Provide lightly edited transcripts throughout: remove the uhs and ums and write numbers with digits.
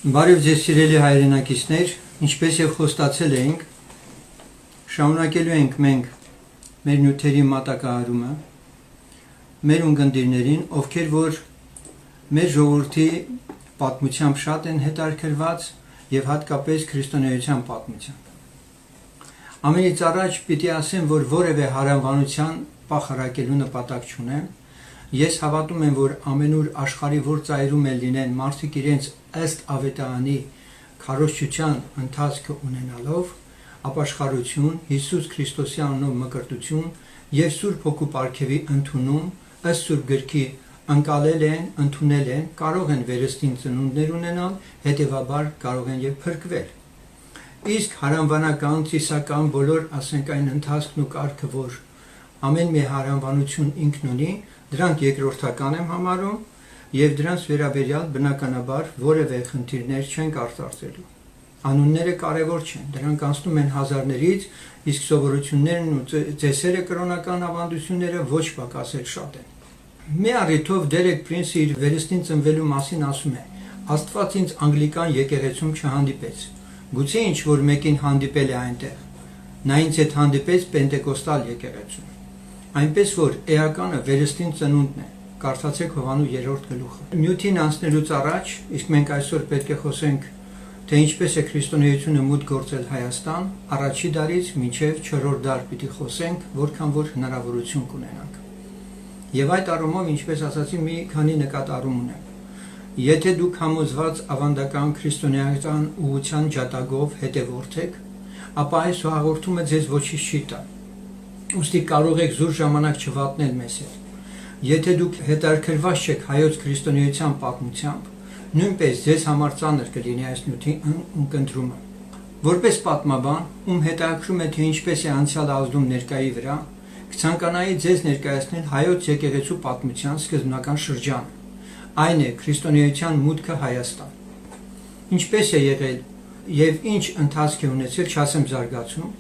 Բարև ձեզ սիրելի հայրենակիցներ, ինչպես եւ խոստացել էինք, շարունակելու ենք մենք մեր նյութերի մատակարարումը մեր ունկնդիրներին, ովքեր որ մեր ժողովրդի պատմությամբ շատ են հետաքրքրված եւ հատկապես քրիստոնեության պատմությամբ։ Ամենից առաջ պիտի ասեմ, որ որևէ հարանվանության պախարակելու նպատակ չունեմ։ Ես հավատում եմ, որ ամենուր աշխարհի որ ծայրում էլ լինեն մարդիկ իրենց ըստ ավետարանի քարոզչության ընթացքը ունենալով ապաշխարություն, Հիսուս Քրիստոսի անունով մկրտություն եւ Սուրբ Հոգու պարգևի ընդունում ըստ Սուրբ գրքի ընկալել են, ընդունել են, կարող են վերստին ծնունդներ ունենալ, հետեւաբար կարող են եւ փրկվել։ Իսկ հարանվանական, ծիսական բոլոր ասենք այն ընթացքն ու կարգը, որ ամեն մի հարանվանություն ինքն ունի, դրանք երկրորդական եմ համարում եւ դրանց վերաբերյալ բնականաբար որևէ խնդիրներ չենք արտարծելու։ Անունները կարևոր չեն, դրանք անցնում են հազարներից, իսկ սովորություններն ու ծեսերը կրոնական ավանդությունները ոչ պակասել շատ են։ Մի առիթով Դերեկ Պրինսը իր վերստին ծնվելու մասին ասում է. Աստված ինձ անգլիկան եկեղեցում չհանդիպեց։ Գուցե ինչ որ մեկին հանդիպել է այնտեղ։ Նա ինձ հետ հանդիպեց Պենտեկոստալ եկեղեցում։ Այնպես որ էականը վերստին ծնունդն է։ Կարդացեք Հովանու 3-րդ գլուխը։ Նյութին անցնելուց առաջ, իսկ մենք այսօր պետք է խոսենք, թե ինչպես է քրիստոնեությունը մուտք գործել Հայաստան, առաջի դարից մինչև 4-րդ դար պիտի խոսենք, որքան որ հնարավորություն կունենանք։ Եվ այդ առումով, ինչպես ասացի, մի քանի նկատառում ունեմ։ Եթե դուք համոզված ավանդական քրիստոնեական ուղղության ջատագով հետևորդ եք, ապա այս հաղորդումը ձեզ ոչինչ չի տա։ Ուստի կարող եք զուր ժամանակ չվատնել մեզ հետ։ Եթե դուք հետաքրքրված չեք հայոց քրիստոնեության պատմությամբ, նույնպես ձեզ համար ծանր կլինի այս նյութի ընկնդրումը։ Որպես պատմաբան, ում հետաքրում է թե ինչպես է անցյալը ազդում ներկայի վրա, կցանկանայի ձեզ ներկայացնել հայոց եկեղեցու պատմության սկզբնական շրջանը։ Այն է քրիստոնեության մուտքը Հայաստան։ Ինչպես է եղել եւ ինչ ընթացք է ունեցել, չասեմ զարգացում,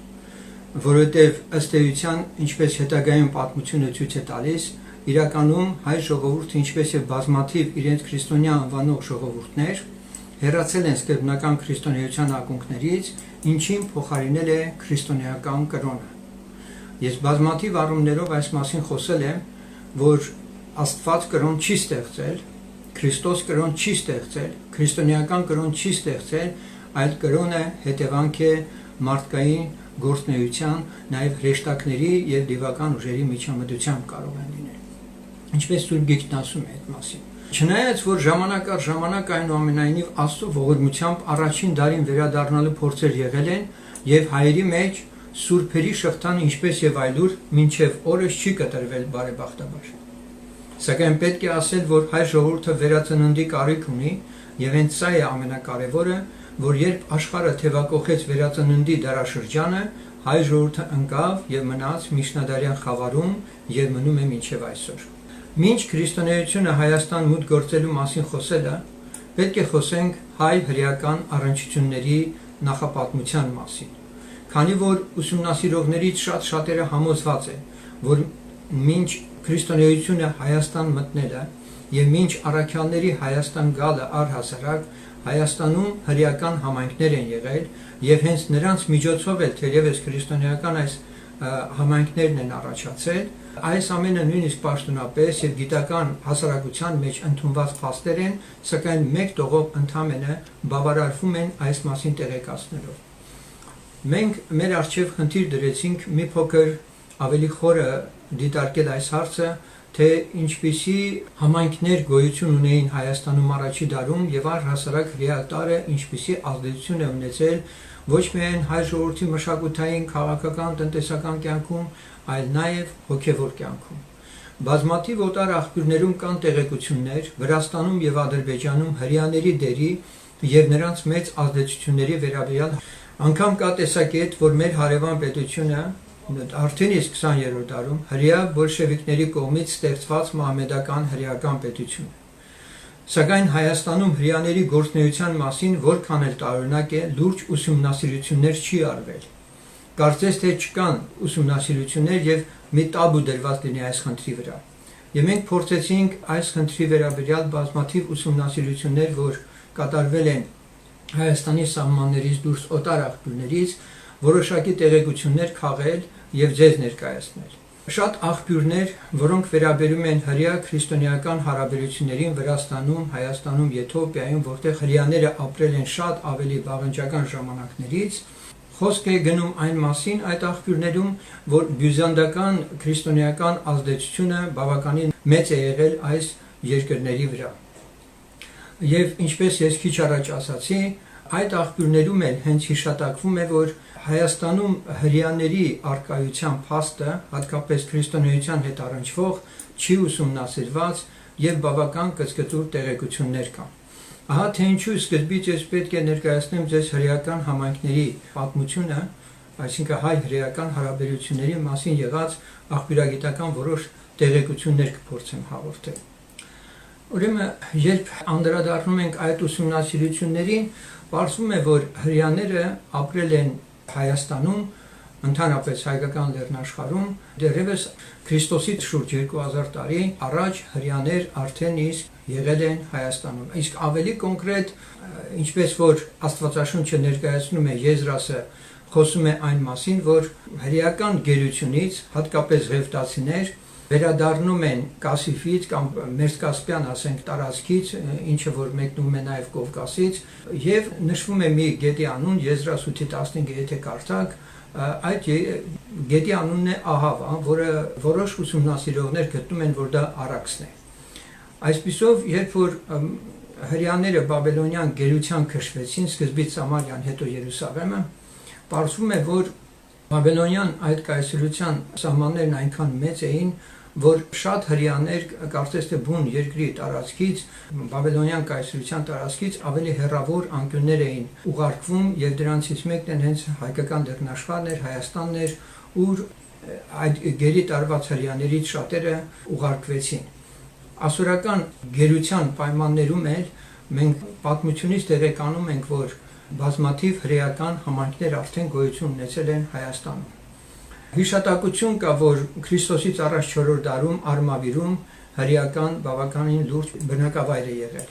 որովհետև ըստ էության, ինչպես հետագայում պատմությունը ցույց է տալիս, իրականում հայ ժողովուրդը ինչպես եւ բազմաթիվ իրենց քրիստոնյա անվանող ժողովուրդներ հեռացել են սկզբնական քրիստոնեության ակունքներից, ինչին փոխարինել է քրիստոնեական կրոնը։ Ես բազմաթիվ առումներով այս մասին խոսել եմ, որ Աստված կրոն չի ստեղծել, Քրիստոս կրոն չի ստեղծել, քրիստոնեական կրոն չի ստեղծել, այլ կրոնը հետևանք է մարդկային գործնեության, նաև հրեշտակների եւ դիվական ուժերի միջամտությամբ կարող են լինել։ Ինչպես Սուրբ Գիրքն ասում է այդ մասին։ Չնայած որ ժամանակ առ ժամանակ այնուամենայնիվ Աստծո ողորմությամբ առաջին դարին վերադառնալու փորձեր եղել են եւ հայերի մեջ սուրբերի շղթան ինչպես եւ այլուր մինչեւ օրս չի կտրվել բարեբախտաբար։ Սակայն պետք է ասել, որ հայ ժողովուրդը վերածննդի կարիք ունի եւ հենց սա է ամենակարևորը, որ երբ աշխարհը թևակողեց վերածննդի դարաշրջանը, հայ ժողովուրդը ընկավ եւ մնաց միջնադարյան խավարում եւ մնում է մինչեւ այսօր։ Մինչ քրիստոնեությունը Հայաստան մուտք գործելու մասին խոսելը, պետք է խոսենք հայ հրեական առնչությունների նախապատմության մասին, քանի որ ուսումնասիրողներից շատերը համոզված են, որ մինչ քրիստոնեությունը Հայաստան մտնելը եւ մինչ առաքյալների Հայաստան գալը առհասարակ Հայաստանում հրեական համայնքներ են եղել եւ հենց նրանց միջոցով էլ թերևս քրիստոնեական այս համայնքներն են առաջացել, այս ամենը նույնիսկ պաշտոնապես եւ գիտական հասարակության մեջ ընդունված փաստեր են, սակայն մեկ տողով ընդամենը բավարարվում են այս մասին տեղեկացնելով։ Մենք մեր արժեվ խնդիր դրեցինք մի փոքր ավելի խորը դիտարկել այս հարցը, թե ինչպիսի համայնքներ գոյություն ունեին Հայաստանում առաջի դարում եւ առհասարակ հրեատարը ինչպիսի ազդեցություն է ունեցել ոչ միայն հայ ժողովրդի մշակութային, քաղաքական, տնտեսական կյանքում, այլ նաեւ հոգեվոր կյանքում։ Բազմաթիվ օտար աղբյուրներում կան տեղեկություններ Վրաստանում եւ Ադրբեջանում հրեաների դերի եւ նրանց մեծ ազդեցությունների վերաբերյալ, անգամ կա տեսակետ, որ մեր հարևան պետությունը արդեն իսկ 20-րդ դարում հրեա բոլշևիկների կողմից ստեղծված մահմեդական հրեական պետություն։ Սակայն Հայաստանում հրեաների գործնեության մասին որքան էլ տարօրինակ է, լուրջ ուսումնասիրություններ չի արվել։ Կարծես թե չկան ուսումնասիրություններ եւ մի տաբու դրված լինի այս խնդրի վրա։ Եվ մենք փորձեցինք այս խնդրի վերաբերյալ բազմաթիվ ուսումնասիրություններ, որ կատարվել են Հայաստանի սահմաններից դուրս օտար աղբյուրներից որոշակի տեղեկություններ քաղել եւ ձեզ ներկայացնել։ Շատ աղբյուրներ, որոնք վերաբերում են հրեա քրիստոնեական հարաբերություններին Վրաստանում, Հայաստանում, Եթովպիայում, որտեղ հրեաները ապրել են շատ ավելի վաղնջական ժամանակներից, խոսք է գնում այն մասին այդ աղբյուրներում, որ բյուզանդական քրիստոնեական ազդեցությունը բավականին մեծ է եղել այս երկրների վրա։ Եվ ինչպես ես քիչ առաջ ասացի, այդ աղբյուրներում էլ հենց հիշատակվում է, որ Հայաստանում հրեաների առկայության փաստը, հատկապես քրիստոնեության հետ առնչվող, չի ուսումնասիրված եւ բավական կծկծուր տեղեկություններ կան։ Ահա թե ինչու սկզբից ես պետք է ներկայացնեմ ձեզ հրեական համայնքների պատմությունը, այսինքն հայ-հրեական հարաբերությունների մասին եղած աղբյուրագիտական որոշ տեղեկություններ կփորձեմ հաղորդել։ Ուրեմն, երբ անդրադառնում ենք այդ ուսումնասիրություններին, պարզվում է, որ հրեաները ապրել են Հայաստանում, ընդհանրապես հայկական լեռնաշխարհում, դեռևս Քրիստոսից շուրջ 2000 տարի առաջ հրեաներ արդեն իսկ եղել են Հայաստանում։ Իսկ ավելի կոնկրետ, ինչպես որ Աստվածաշունչը ներկայացնում է Եզրասը, խոսում է այն մասին, որ հրեական գերությունից, հատկապես ղևտացիներ, վերադառնում են Կասիֆից կամ Մերձկասպյան, ասենք, տարածքից, ինչը որ մեկնում է նաև Կովկասից, եւ նշվում է մի գետի անուն, Եզրას 8:15, եթե կարդաք, այդ գետի անունն է Ահավա, որը որոշ ուսումնասիրողներ գտնում են, որ դա Արաքսն է։ Այսպիսով, երբ որ հրեաները բաբելոնյան գերության քշվեցին, սկզբից Սամարիան, հետո Երուսաղեմը, պարզվում է, որ բաբելոնյան այդ կայսրության սահմաններն այնքան մեծ էին, որ շատ հրեաներ, կարծես թե բուն երկրի տարածքից, բաբելոնյան կայսրության տարածքից ավելի հեռավոր անկյուններ էին ուղարկվում, եւ դրանցից մեկն են հենց հայկական լեռնաշխարհն էր, Հայաստանն էր, ուր այդ գերի տարված հրեաներից շատերը ուղարկվեցին։ Ասորական գերության պայմաններում էլ մենք պատմությունից տեղեկանում ենք, որ բազմաթիվ հրեական համայնքներ արդեն գոյություն ունեցել են Հայաստանում։ Հիշատակություն կա, որ Քրիստոսից առաջ 4-րդ դարում Արմավիրում հրեական բավականին լուրջ բնակավայր է եղել։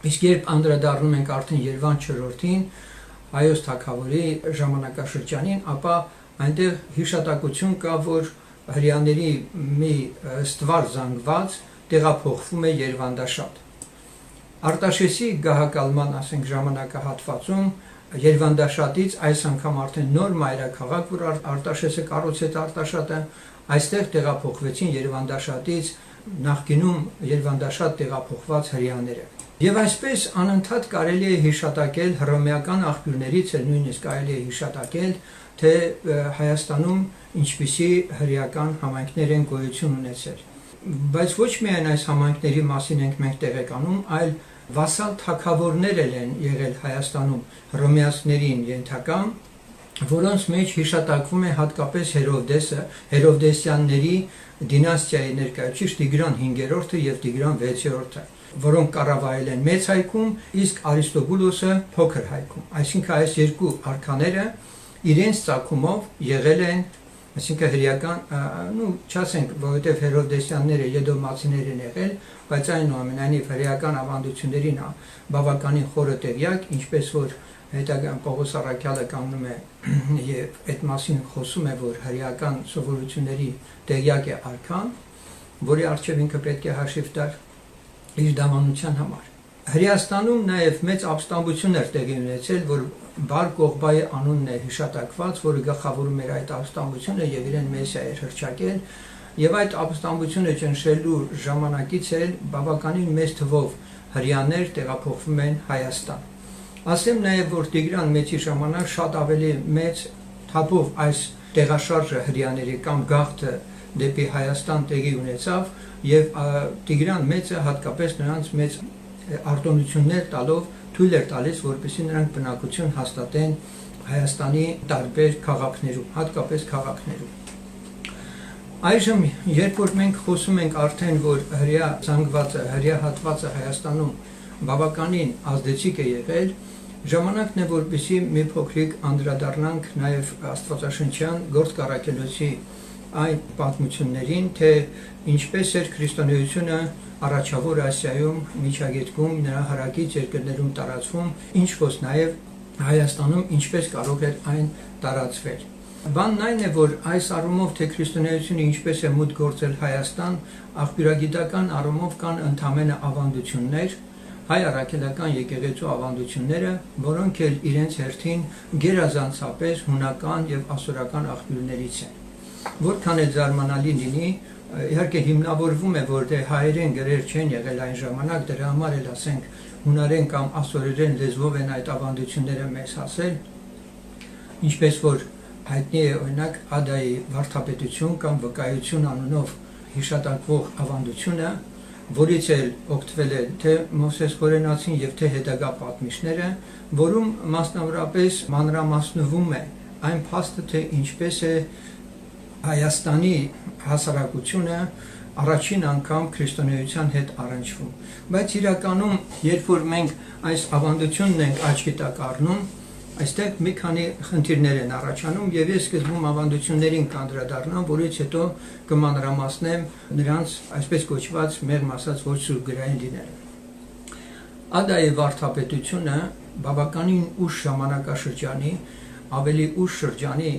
Իսկ երբ անդրադառնում ենք արդեն Երվանդ 4-րդին, Հայոց թագավորի ժամանակաշրջանին, ապա այնտեղ հիշատակություն կա, որ հրեաների մի ստվար զանգված տեղափոխվում է Երվանդաշատ։ Արտաշեսի գահակալման, ասենք, ժամանակահատվածում Երվանդաշատից այս անգամ արդեն նոր մայրաքաղաք, որ Արտաշեսը կառուցեց Արտաշատը, այստեղ տեղափոխվեցին Երվանդաշատից նախկինում Երվանդաշատ տեղափոխված հրեաները։ Եվ այսպես անընդհատ կարելի է հիշատակել հռոմեական աղբյուրներից էլ նույնիսկ կարելի է հիշատակել, թե Հայաստանում ինչպիսի հրեական համայնքներ են գոյություն ունեցել։ Բայց ոչ միայն այս համայնքների մասին ենք մենք տեղեկանում, այլ վասալ թագավորներ են եղել Հայաստանում հռոմեացիներին ենթակա, որոնց մեջ հիշատակվում է հատկապես Հերովդեսը, Հերովդեսյանների դինաստիայի ներկայացուցիչ Տիգրան 5-րդը եւ Տիգրան 6-րդը, որոնք կառավարել են Մեծ հայքում, իսկ Արիստոբուլոսը Փոքր հայքում։ Այսինքն այս երկու արքաները իրենց ցակումով եղել են, այսինքն հրեական, չասենք, որովհետև Հերովդեսյանները եդոմացիներ են եղել, բայց այնուամենայնիվ հրեական ավանդություններին բավականին խորը տեղյակ, ինչպես որ հետագան Պողոս Առաքյալը կանգնում է եւ այդ մասին խոսում է, որ հրեական սովորությունների տեղյակ է արքան, որի առջև ինքը պետք է հաշիվ տար իր դամանության համար։ Հրեաստանում նաև մեծ ապստամբություն էր տեղի ունեցել, որ Բար Կողբայի անունն է հիշատակված, որը գլխավորում էր այդ ապստամբությունը եւ իրեն Մեսիա էր հռչակել, եւ այդ ապստամբությունը ճնշելու ժամանակից էլ բավականին մեծ թվով հրեաներ տեղափոխվում են Հայաստան։ Ասեմ նաև, որ Տիգրան Մեծի ժամանակ շատ ավելի մեծ թափով այս տեղաշարժը հրեաների կամ գաղթը դեպի Հայաստան տեղի ունեցավ եւ Տիգրան Մեծը հատկապես նրանց մեծ արտոնություններ տալով թույլ էր տալիս, որպեսզի նրանք բնակություն հաստատեն Հայաստանի տարբեր քաղաքներում, հատկապես քաղաքներում։ Այժմ, երբ որ մենք խոսում ենք արդեն, որ հրեա զանգվածը, հրեա հատվածը Հայաստանում բավականին ազդեցիկ է եղել, ժամանակն է, որպեսզի մի փոքրիկ անդրադառնանք նաև Աստվածաշնչյան Գործք Առաքելոցի այն պատմություններին, թե ինչպես էր քրիստոնեությունը առաջավոր Ասիայում, Միջագետքում, նրա հարակից երկրներում տարածվում, ինչպես նաև Հայաստանում ինչպես կարող էր այն տարածվել։ Բանն այն է, որ այս առումով թե քրիստոնեությունը ինչպես է մուտք գործել Հայաստան, աղբյուրագիտական առումով կան ընդամենը ավանդություններ, հայ առաքելական եկեղեցու ավանդությունները, որոնք էլ իրենց հերթին գերազանցապես հունական եւ ասորական աղբյուրներից են։ Որքան էլ զարմանալի լինի, իհարկե հիմնավորվում է, որ դե հայերեն գրեր չեն եղել այն ժամանակ, դրա համար էլ ասենք հունարեն կամ ասորերեն լեզվով են այդ ավանդությունները մեզ հասել, ինչպես որ հայտնի է օրինակ Ադայի վարդապետություն կամ վկայություն անունով հիշատակվող ավանդությունը, որից էլ օգտվել է թե Մովսես Խորենացին եւ թե հետագա պատմիչները, որում մասնավորապես մանրամասնվում է այն փաստը, թե ինչպես է Հայաստանի հասարակությունը առաջին անգամ քրիստոնեության հետ առնչվում։ Բայց իրականում, երբ որ մենք այս ավանդությունն ենք աչքի տակ առնում, այստեղ մի քանի խնդիրներ են առաջանում եւ ես սկզբում ավանդություններին կանդրադառնամ, որից հետո կմանրամասնեմ նրանց այսպես կոչված մեղմ ասած ոչ սուրբգրային լինելը։ Ադայի վարդապետությունը բավականին ուշ ժամանակաշրջանի, ավելի ուշ շրջանի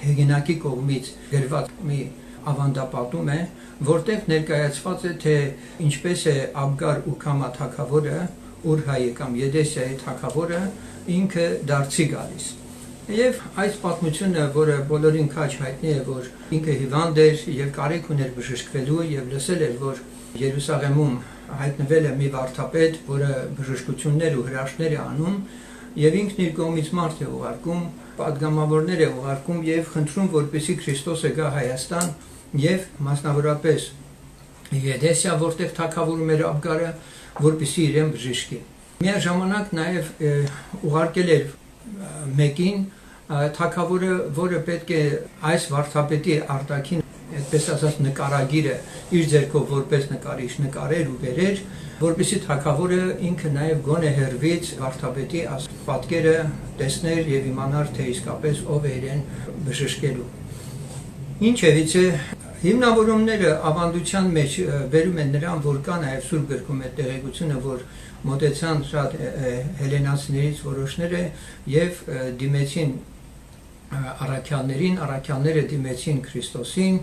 հեղինակի կողմից գրված մի ավանդապատում է, որտեղ ներկայացված է, թե ինչպես է Աբգար Ուքամա թագավորը, Ուրհայի կամ Եդեսիայի թագավորը ինքը դարձի գալիս։ Եվ այս պատմությունը, որը բոլորին քաջ հայտնի է, որ ինքը հիվանդ էր եւ կարիք ուներ բժշկվելու եւ լսել էր, որ Երուսաղեմում հայտնվել է մի վարդապետ, որը բժշկություններ ու հրաշքներ է անում, եւ ինքն իր կողմից մարդ է ուղարկում, պատգամավորներ է ուղարկում եւ խնդրում, որպեսզի Քրիստոսը գա Հայաստան եւ մասնավորապես Եդեսիա, որտեղ թագավորում էր Աբգարը, որպեսզի իրեն բժշկի։ Միաժամանակ նաև ուղարկել էր մեկին թագավորը, որը պետք է այս վարդապետի արտաքին, այդպես ասած, նկարագիրը իր ձեռքով որպես նկարիչ նկարեր ու բերեր, որպեսզի թագավորը ինքը նաև գոնե հերվից վարդապետի պատկերը տեսներ եւ իմանար, թե իսկապես ով է իրեն բժշկելու։ Ինչևից է հիմնավորումները ավանդության մեջ վերում են նրան, որ կա նաև Սուրբ գրքում է տեղեկությունը, որ մոտեցան շատ հելենացիներից որոշները եւ դիմեցին առաքյալներին, առաքյալները դիմեցին Քրիստոսին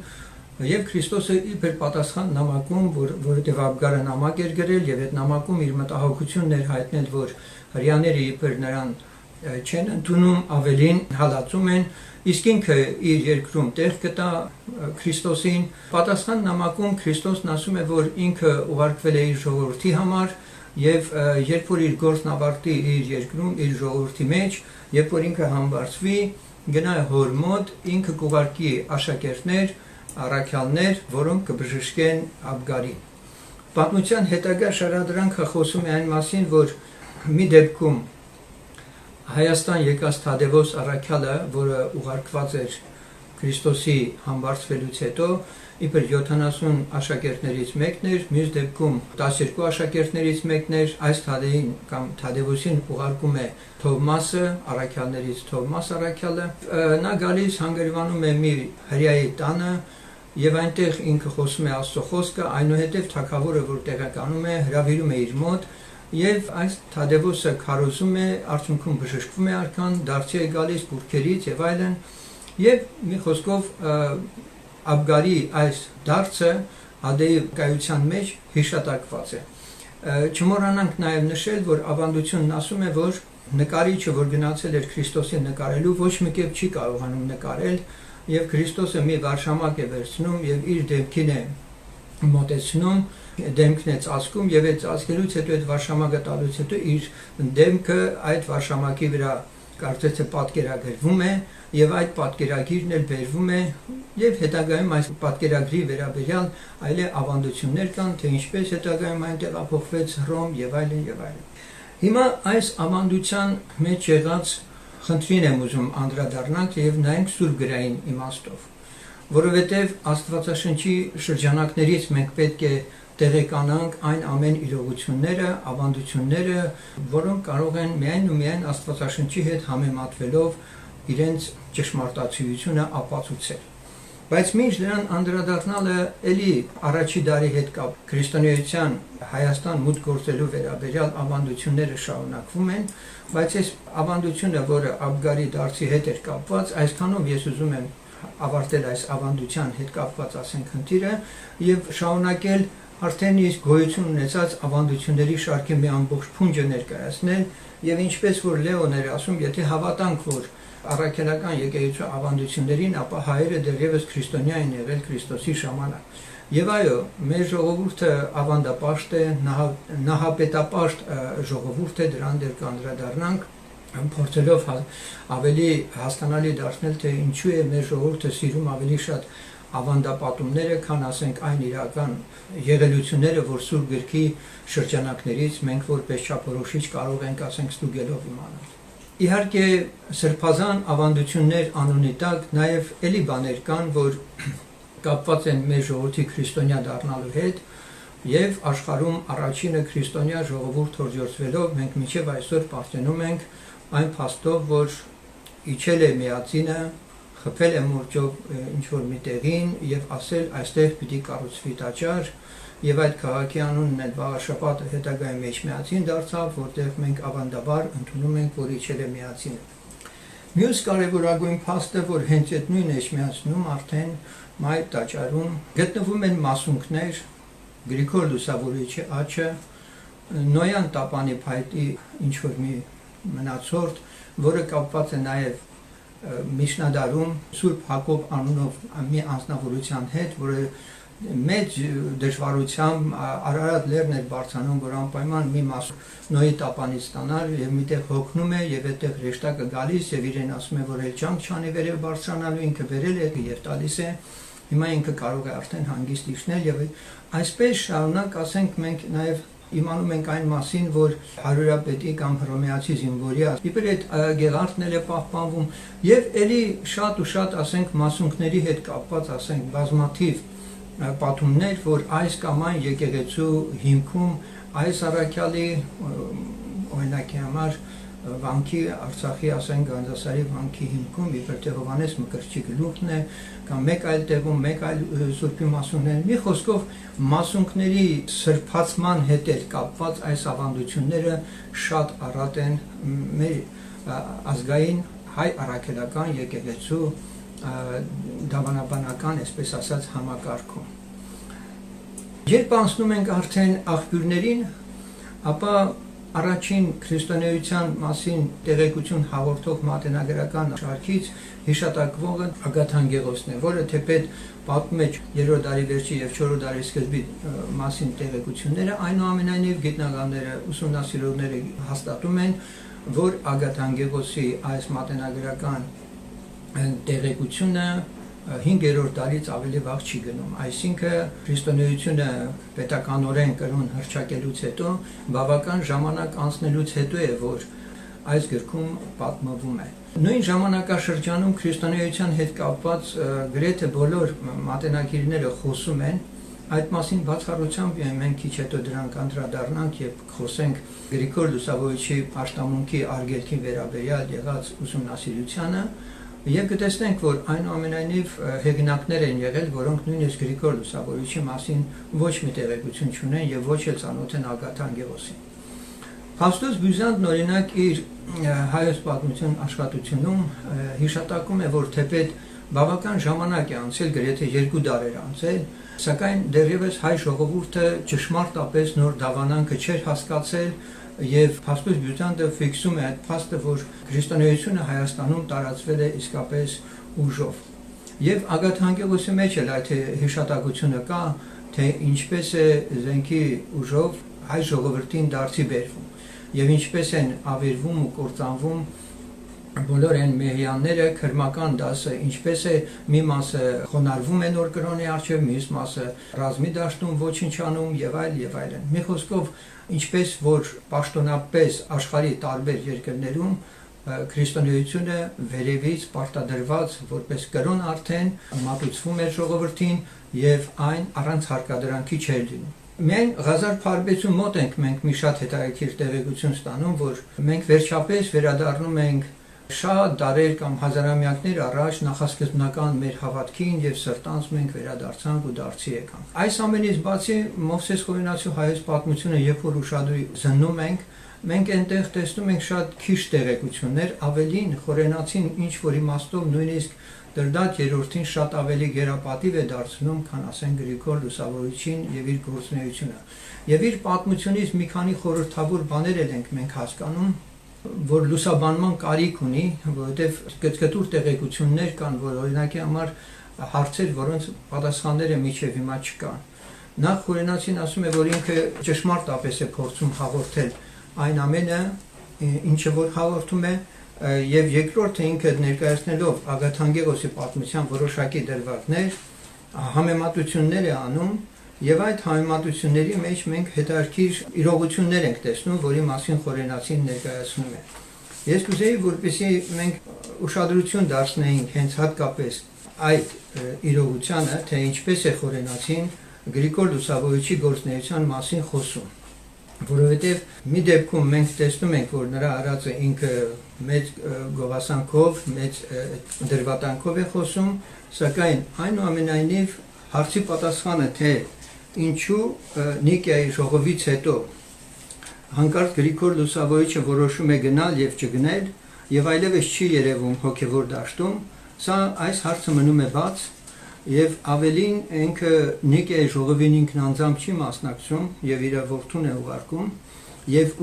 եւ Քրիստոսը իբր պատասխան նամակում, որովհետեւ Աբգարը նամակ էր գրել եւ այդ նամակում իր մտահոգությունն էր հայտնել, որ հрьяաները իբր նրան չեն ընդունում, ավելին հալածում են, իսկ ինքը իր երկրում տեղ կտա Քրիստոսին։ Պատասխան նամակում Քրիստոսն ասում է, որ ինքը ուղարկվել է իր ժողովրդի համար եւ երբ որ իր գործն ավարտի իր երկրում, իր ժողովրդի մեջ, երբ որ ինքը համբարձվի, գնա հոր մոտ, ինքը կուղարկի աշակերտներ, առաքյալներ, որոնք կբժշկեն Աբգարին։ Պատմության հետագա շարադրանքը խոսում է այն մասին, որ մի դեպքում Հայաստան եկած Թադևոս առաքյալը, որը ուղարկված էր Քրիստոսի համբարձվելուց հետո, իբր 70 աշակերտներից մեկն էր, մյուս դեպքում 12 աշակերտներից մեկն էր, այս Թադեին կամ Թադևոսին ուղարկում է Թովմասը, առաքյալներից Թովմաս առաքյալը, նա գալիս հանգրվանում է մի հրեայի տանը եւ այնտեղ ինքը խոսում է Աստծո խոսքը, այնուհետեւ թագավորը, որ տեղականում է, հրավիրում է իր մոտ եւ այս Թադևոսը քարոզում է, արդյունքում բժշկվում է արքան, դարձի է գալիս բուրքերից եւ այլն, եւ մի խոսքով Աբգարի այս դարձը Ադեի կայության մեջ հիշատակված է։ Չմոռանանք նաեւ նշել, որ ավանդությունն ասում է, որ նկարիչը, որ գնացել էր Քրիստոսին նկարելու, ոչ մի կերպ չի կարողանում նկարել եւ Քրիստոսը մի վարշամակ է վերցնում եւ իր դեմքին է մոտեցնում, դեմքն է ծածկում եւ այդ ծածկելուց հետո այդ վարշամակը տալուց հետո իր դեմքը այդ վարշամակի վրա կարծես թե պատկերագրվում է եւ այդ պատկերագիրն էլ բերվում է եւ հետագայում այս պատկերագրի վերաբերյալ այլ ավանդություններ կան, թե ինչպես հետագայում այն տեղափոխվեց Հռոմ եւ այլն եւ այլն։ Հիմա այս ավանդության մեջ եղած խնդրին եմ ուզում անդրադառնալ եւ նայենք սուրբգրային իմաստով, որովհետեւ Աստվածաշնչի շրջանակներից մենք պետք է տեղեկանանք այն ամեն իրողությունները, ավանդությունները, որոնք կարող են միայն ու միայն Աստվածաշնչի հետ համեմատվելով իրենց ճշմարտացիությունը ապացուցել։ Բայց մինչ դրան անդրադառնալը էլի առաջի դարի հետ կապ քրիստոնեության Հայաստան մուտք գործելու վերաբերյալ ավանդությունները շարունակվում են, բայց այս ավանդությունը, որը Աբգարի դարձի հետ էր կապված, այսքանով ես ուզում եմ ավարտել այս ավանդության հետ կապված ասենք խնդիրը եւ շարունակել արդեն իսկ գոյություն ունեցած ավանդությունների շարքի մի ամբողջ փունջը ներկայացնել եւ ինչպես որ Լեոն էր ասում, եթե հավատանք, որ առաքելական եկեղեցու ավանդություններին, ապա հայերը դեռևս քրիստոնյա են եղել Քրիստոսի ժամանակ։ Եվ այո, մեր ժողովուրդը ավանդապաշտ է, նահապետապաշտ ժողովուրդ է, դրան դեռ կանդրադառնանք, փորձելով ավելի հասկանալի դարձնել, թե ինչու է մեր ժողովուրդը սիրում ավելի շատ ավանդապատումները, քան ասենք այն իրական եղելությունները, որ Սուրբ Գրքի շրջանակներից մենք որպես չափորոշիչ կարող ենք ասենք ստուգելով իմանալ։ Իհարկե սրբազան ավանդություններ անունի տակ նաև էլի բաներ կան, որ կապված են մեր ժողովրդի քրիստոնյա դառնալու հետ եւ աշխարհում առաջինը քրիստոնյա ժողովուրդ հորդորվելով մենք մինչեւ այսօր պարտենում ենք այն փաստով, որ իջել է միածինը, խփել է մուրճով ինչ որ մի տեղին եւ ասել այստեղ պիտի կառուցվի տաճար եւ այդ քաղաքի անունն է Վաղաշաբաթը հետագայում Էջմիածին դարձավ, որտեղ մենք ավանդաբար ընդունում ենք, որ իջել է միածինը։ Մյուս կարևորագույն փաստը, որ հենց այդ նույն Էջմիածնում արդեն մայր տաճարում գտնվում են մասունքներ, Գրիգոր Լուսավորիչի աչը, Նոյան Տապանի փայտի ինչ որ մի մնացորդ, որը կապված է նաեւ Միշնադարում Սուրբ Հակոբ անունով մի անձնավորության հետ, որը մեծ դժվարությամբ Արարատ լեռն էր բարձրանում, որ անպայման մի մաս Նոյի տապանից ստանալ եւ միտեղ հոգնում է եւ այդտեղ հրեշտակը գալիս եւ իրեն ասում է, որ էլ չանք չանի վերև բարձրանալու, ինքը վերել է եւ տալիս է, հիմա ինքը կարող է արդեն հանգիստ իջնել եւ այսպես շարունակ ասենք մենք նաեւ իմանում ենք այն մասին, որ հարյուրապետի կամ հռոմեացի զինվորի իբր այդ գեղարդն է պահպանվում եւ ելի շատ ու շատ ասենք մասունքների հետ կապված ասենք բազմաթիվ պատումներ, որ այս կամ այն եկեղեցու հիմքում այս առաքյալի օրինակի համար վանքի Արցախի ասենք Գանձասարի վանքի հիմքում իբր թե Հովհաննես Մկրտչի գլուխն է կամ մեկ այլ տեղում մեկ այլ սուրբի մասունքներ, մի խոսքով մասունքների սրբացման հետ կապված այս ավանդությունները շատ առատ են մեր ազգային հայ առաքելական եկեղեցու դավանաբանական, այսպես ասած, համակարգում։ Երբ անցնում ենք արդեն աղբյուրներին, ապա առաջին քրիստոնեության մասին տեղեկություն հաղորդող մատենագրական շարքից հիշատակվողը Ագաթան Գեղոսն է, որը թեպետ պատմում է 3-րդ դարի վերջի եւ 4-րդ դարի սկզբի մասին տեղեկությունները, այնուամենայնիվ գիտնականները, ուսումնասիրողները հաստատում են, որ Ագաթան Գեղոսի այս մատենագրական տեղեկությունը 5-րդ դարից ավելի վաղ չի գնում, այսինքն քրիստոնեությունը պետականորեն կրոն հռչակելուց հետո բավական ժամանակ անցնելուց հետո է, որ այս գրքում պատմվում է։ Նույն ժամանակաշրջանում քրիստոնեության հետ կապված գրեթե բոլոր մատենագիրները խոսում են այդ մասին բացառությամբ մենք քիչ հետո դրան կանդրադառնանք եւ խոսենք Գրիգոր Լուսավորիչի աշտամունքի արգելքի վերաբերյալ եղած ուսումնասիրությանը եւ կտեսնենք, որ այնուամենայնիվ հեղինակներ են եղել, որոնք նույնիսկ Գրիգոր Լուսավորիչի մասին ոչ մի տեղեկություն չունեն եւ ոչ էլ ծանոթ են Ագաթան Գեղոսին։ Փաստորեն Բյուզանդն օրինակ իր հայոց պատմություն աշխատությունում հիշատակում է, որ թեպետ բավական ժամանակ է անցել, գրեթե 2 դարեր անցել, սակայն դեռևս հայ ժողովուրդը ճշմարտապես նոր դավանանքը չէր հասկացել եւ Փաստորեն Բյուզանդը ֆիքսում է այդ փաստը, որ քրիստոնեությունը Հայաստանում տարածվել է իսկապես ուժով։ Եվ Ագաթան Գեղոսի մեջ էլ այդ հիշատակությունը կա, թե ինչպես է զենքի ուժով հայ ժողովրդին դարձի բերվում եւ ինչպես են ավերվում ու կործանվում բոլոր այն մեհյանները, քրմական դասը, ինչպես է մի մասը խոնարհվում է նոր կրոնի առջև, մյուս մասը ռազմի դաշտում ոչնչանում եւ այլն։ Մի խոսքով ինչպես որ պաշտոնապես աշխարհի տարբեր երկրներում քրիստոնեությունը վերևից պարտադրված որպես կրոն արդեն մատուցվում է ժողովրդին եւ այն առանց հարկադրանքի չէր լինում։ Մենք Ղազար Փարբեցու մոտ ենք մենք մի շատ հետաքրքիր տեղեկություն ստանում, որ մենք վերջապես վերադառնում ենք Շատ դարեր կամ հազարամյակներ առաջ նախասկզբնական մեր հավատքին եւ սրտանց մենք վերադարձանք ու դարձի եկանք։ Այս ամենից բացի Մովսես Խորենացու հայոց պատմությունը, երբ որ ուշադրի զննում ենք, մենք այնտեղ տեսնում ենք շատ քիչ տեղեկություններ, ավելին Խորենացին ինչ որ իմաստով նույնիսկ Դրդատ երրորդին շատ ավելի գերապատիվ է դարձնում, քան ասեն Գրիգոր Լուսավորչին եւ իր գործունեությունը։ Եվ իր պատմությունից մի քանի խորհրդավոր բաներ ենք մենք հասկանում, որ լուսաբանման կարիք ունի, որովհետև գծգտուր տեղեկություններ կան, որ օրինակի համար հարցեր, որոնց պատասխանները միջև հիմա չկան։ Նախ Խորենացին ասում է, որ ինքը ճշմարտապես է փորձում հաղորդել այն ամենը, ինչը որ հաղորդում է, եւ երկրորդը ինքը ներկայացնելով Ագաթանգեղոսի պատմության որոշակի դրվագներ, համեմատություններ է անում, եւ այդ համեմատությունների մեջ մենք հետաքրքիր իրողություններ ենք տեսնում, որի մասին Խորենացին ներկայացնում է։ Ես կուզեի, որպեսզի մենք ուշադրություն դարձնեինք հենց հատկապես այդ իրողությանը, թե ինչպես է Խորենացին Գրիգոր Լուսավորչի գործունեության մասին խոսում։ Որովհետև մի դեպքում մենք տեսնում ենք, որ նրա արածը ինքը մեծ գովասանքով, մեծ դրվատանքով է խոսում, սակայն այնուամենայնիվ հարցի պատասխանը, թե ինչու Նիկիայի ժողովից հետո հանկարծ Գրիգոր Լուսավորիչը որոշում է գնալ եւ չգնել եւ այլևս չի երևում հոգեվոր դաշտում, սա այս հարցը մնում է բաց եւ ավելին ինքը Նիկիայի ժողովին ինքնանձամբ չի մասնակցում եւ իր որդուն է ուղարկում եւ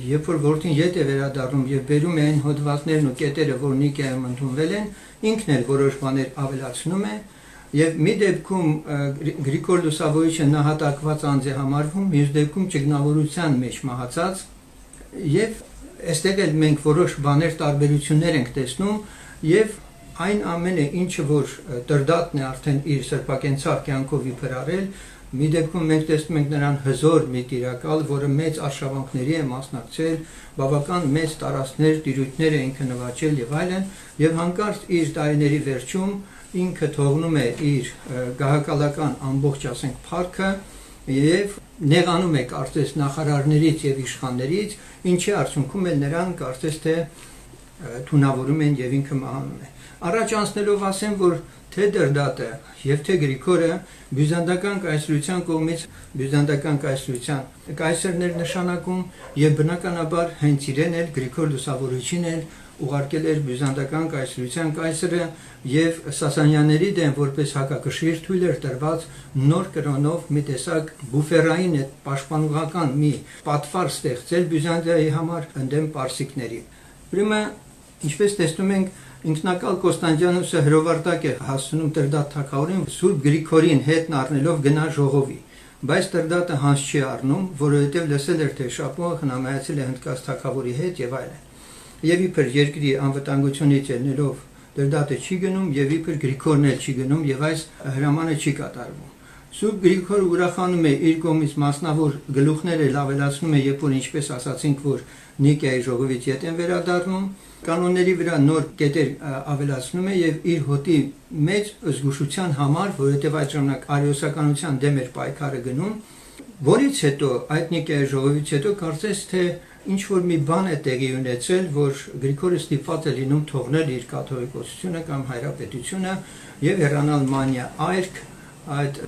երբ որ որդին ետ է վերադառնում եւ բերում է այն հոդվածներն ու կետերը, որ Նիկիայում ընդունվել են, ինքն էլ որոշ բաներ ավելացնում է եւ մի դեպքում Գրիգոր Լուսավորիչը նահատակված անձ է համարվում, մյուս դեպքում ճգնավորության մեջ մահացած եւ այստեղ էլ մենք որոշ բաներ տարբերություններ ենք տեսնում եւ այն ամենը, ինչը որ Դրդատն է արդեն իր սրբակենցաղ կյանքով իբր արել, մի դեպքում մենք տեսնում ենք նրան հզոր մի տիրակալ, որը մեծ արշավանքների է մասնակցել, բավական մեծ տարածքներ, տիրույթներ է ինքը նվաճել եւ այլն, եւ հանկարծ իր տարիների վերջում ինքը թողնում է իր գահակալական ամբողջ, ասենք, փառքը եւ նեղանում է կարծես նախարարներից եւ իշխաններից, ինչի արդյունքում էլ նրան կարծես թե թունավորում են եւ ինքը մահանում է։ Առաջ անցնելով ասեմ, որ թե Դրդատը եւ թե Գրիգորը բյուզանդական կայսրության կողմից բյուզանդական կայսրության կայսրներ նշանակում եւ բնականաբար հենց իրեն էլ Գրիգոր Լուսավորիչին էլ ուղարկել էր բյուզանդական կայսրության կայսրը եւ Սասանյանների դեմ որպես հակակշիռ թույլ էր տրված նոր կրոնով մի տեսակ բուֆերային է պաշտպանողական մի պատվար ստեղծել Բյուզանդիայի համար ընդդեմ պարսիկների։ Ուրեմն ինչպես տեսնում ենք ինքնակալ Կոստանդիանոսը հրովարտակ է հասցնում Դրդատ թագավորին Սուրբ Գրիգորին հետն առնելով գնա ժողովի, բայց Դրդատը հանց չի առնում, որովհետև լսել էր թե Շապոը հնամայացել է հնդկաց թագավորի հետ եւ այլն։ Եվ իբր երկրի անվտանգությունից ելնելով Դրդատը չի գնում եւ իբր Գրիգորն էլ չի գնում եւ այս հրամանը չի կատարվում։ Սուրբ Գրիգորը ուրախանում է իր կողմից մասնավոր գլուխները լավելացնում է, երբ որ ինչպես ասացինք, որ Նիկիայի ժողովից ետ են վերադառնում, կանոնների վրա նոր կետեր ավելացնում է եւ իր հոտի մեծ զգուշության համար, որովհետեւ այդ ժամանակ արիոսականության դեմ էր պայքարը գնում, որից հետո այդ Նիկիայի ժողովից հետո կարծես թե ինչ որ մի բան է տեղի ունեցել, որ Գրիգորը ստիպված է լինում թողնել իր կաթողիկոսությունը կամ հայրապետությունը եւ հեռանալ Մանիա այրք այդ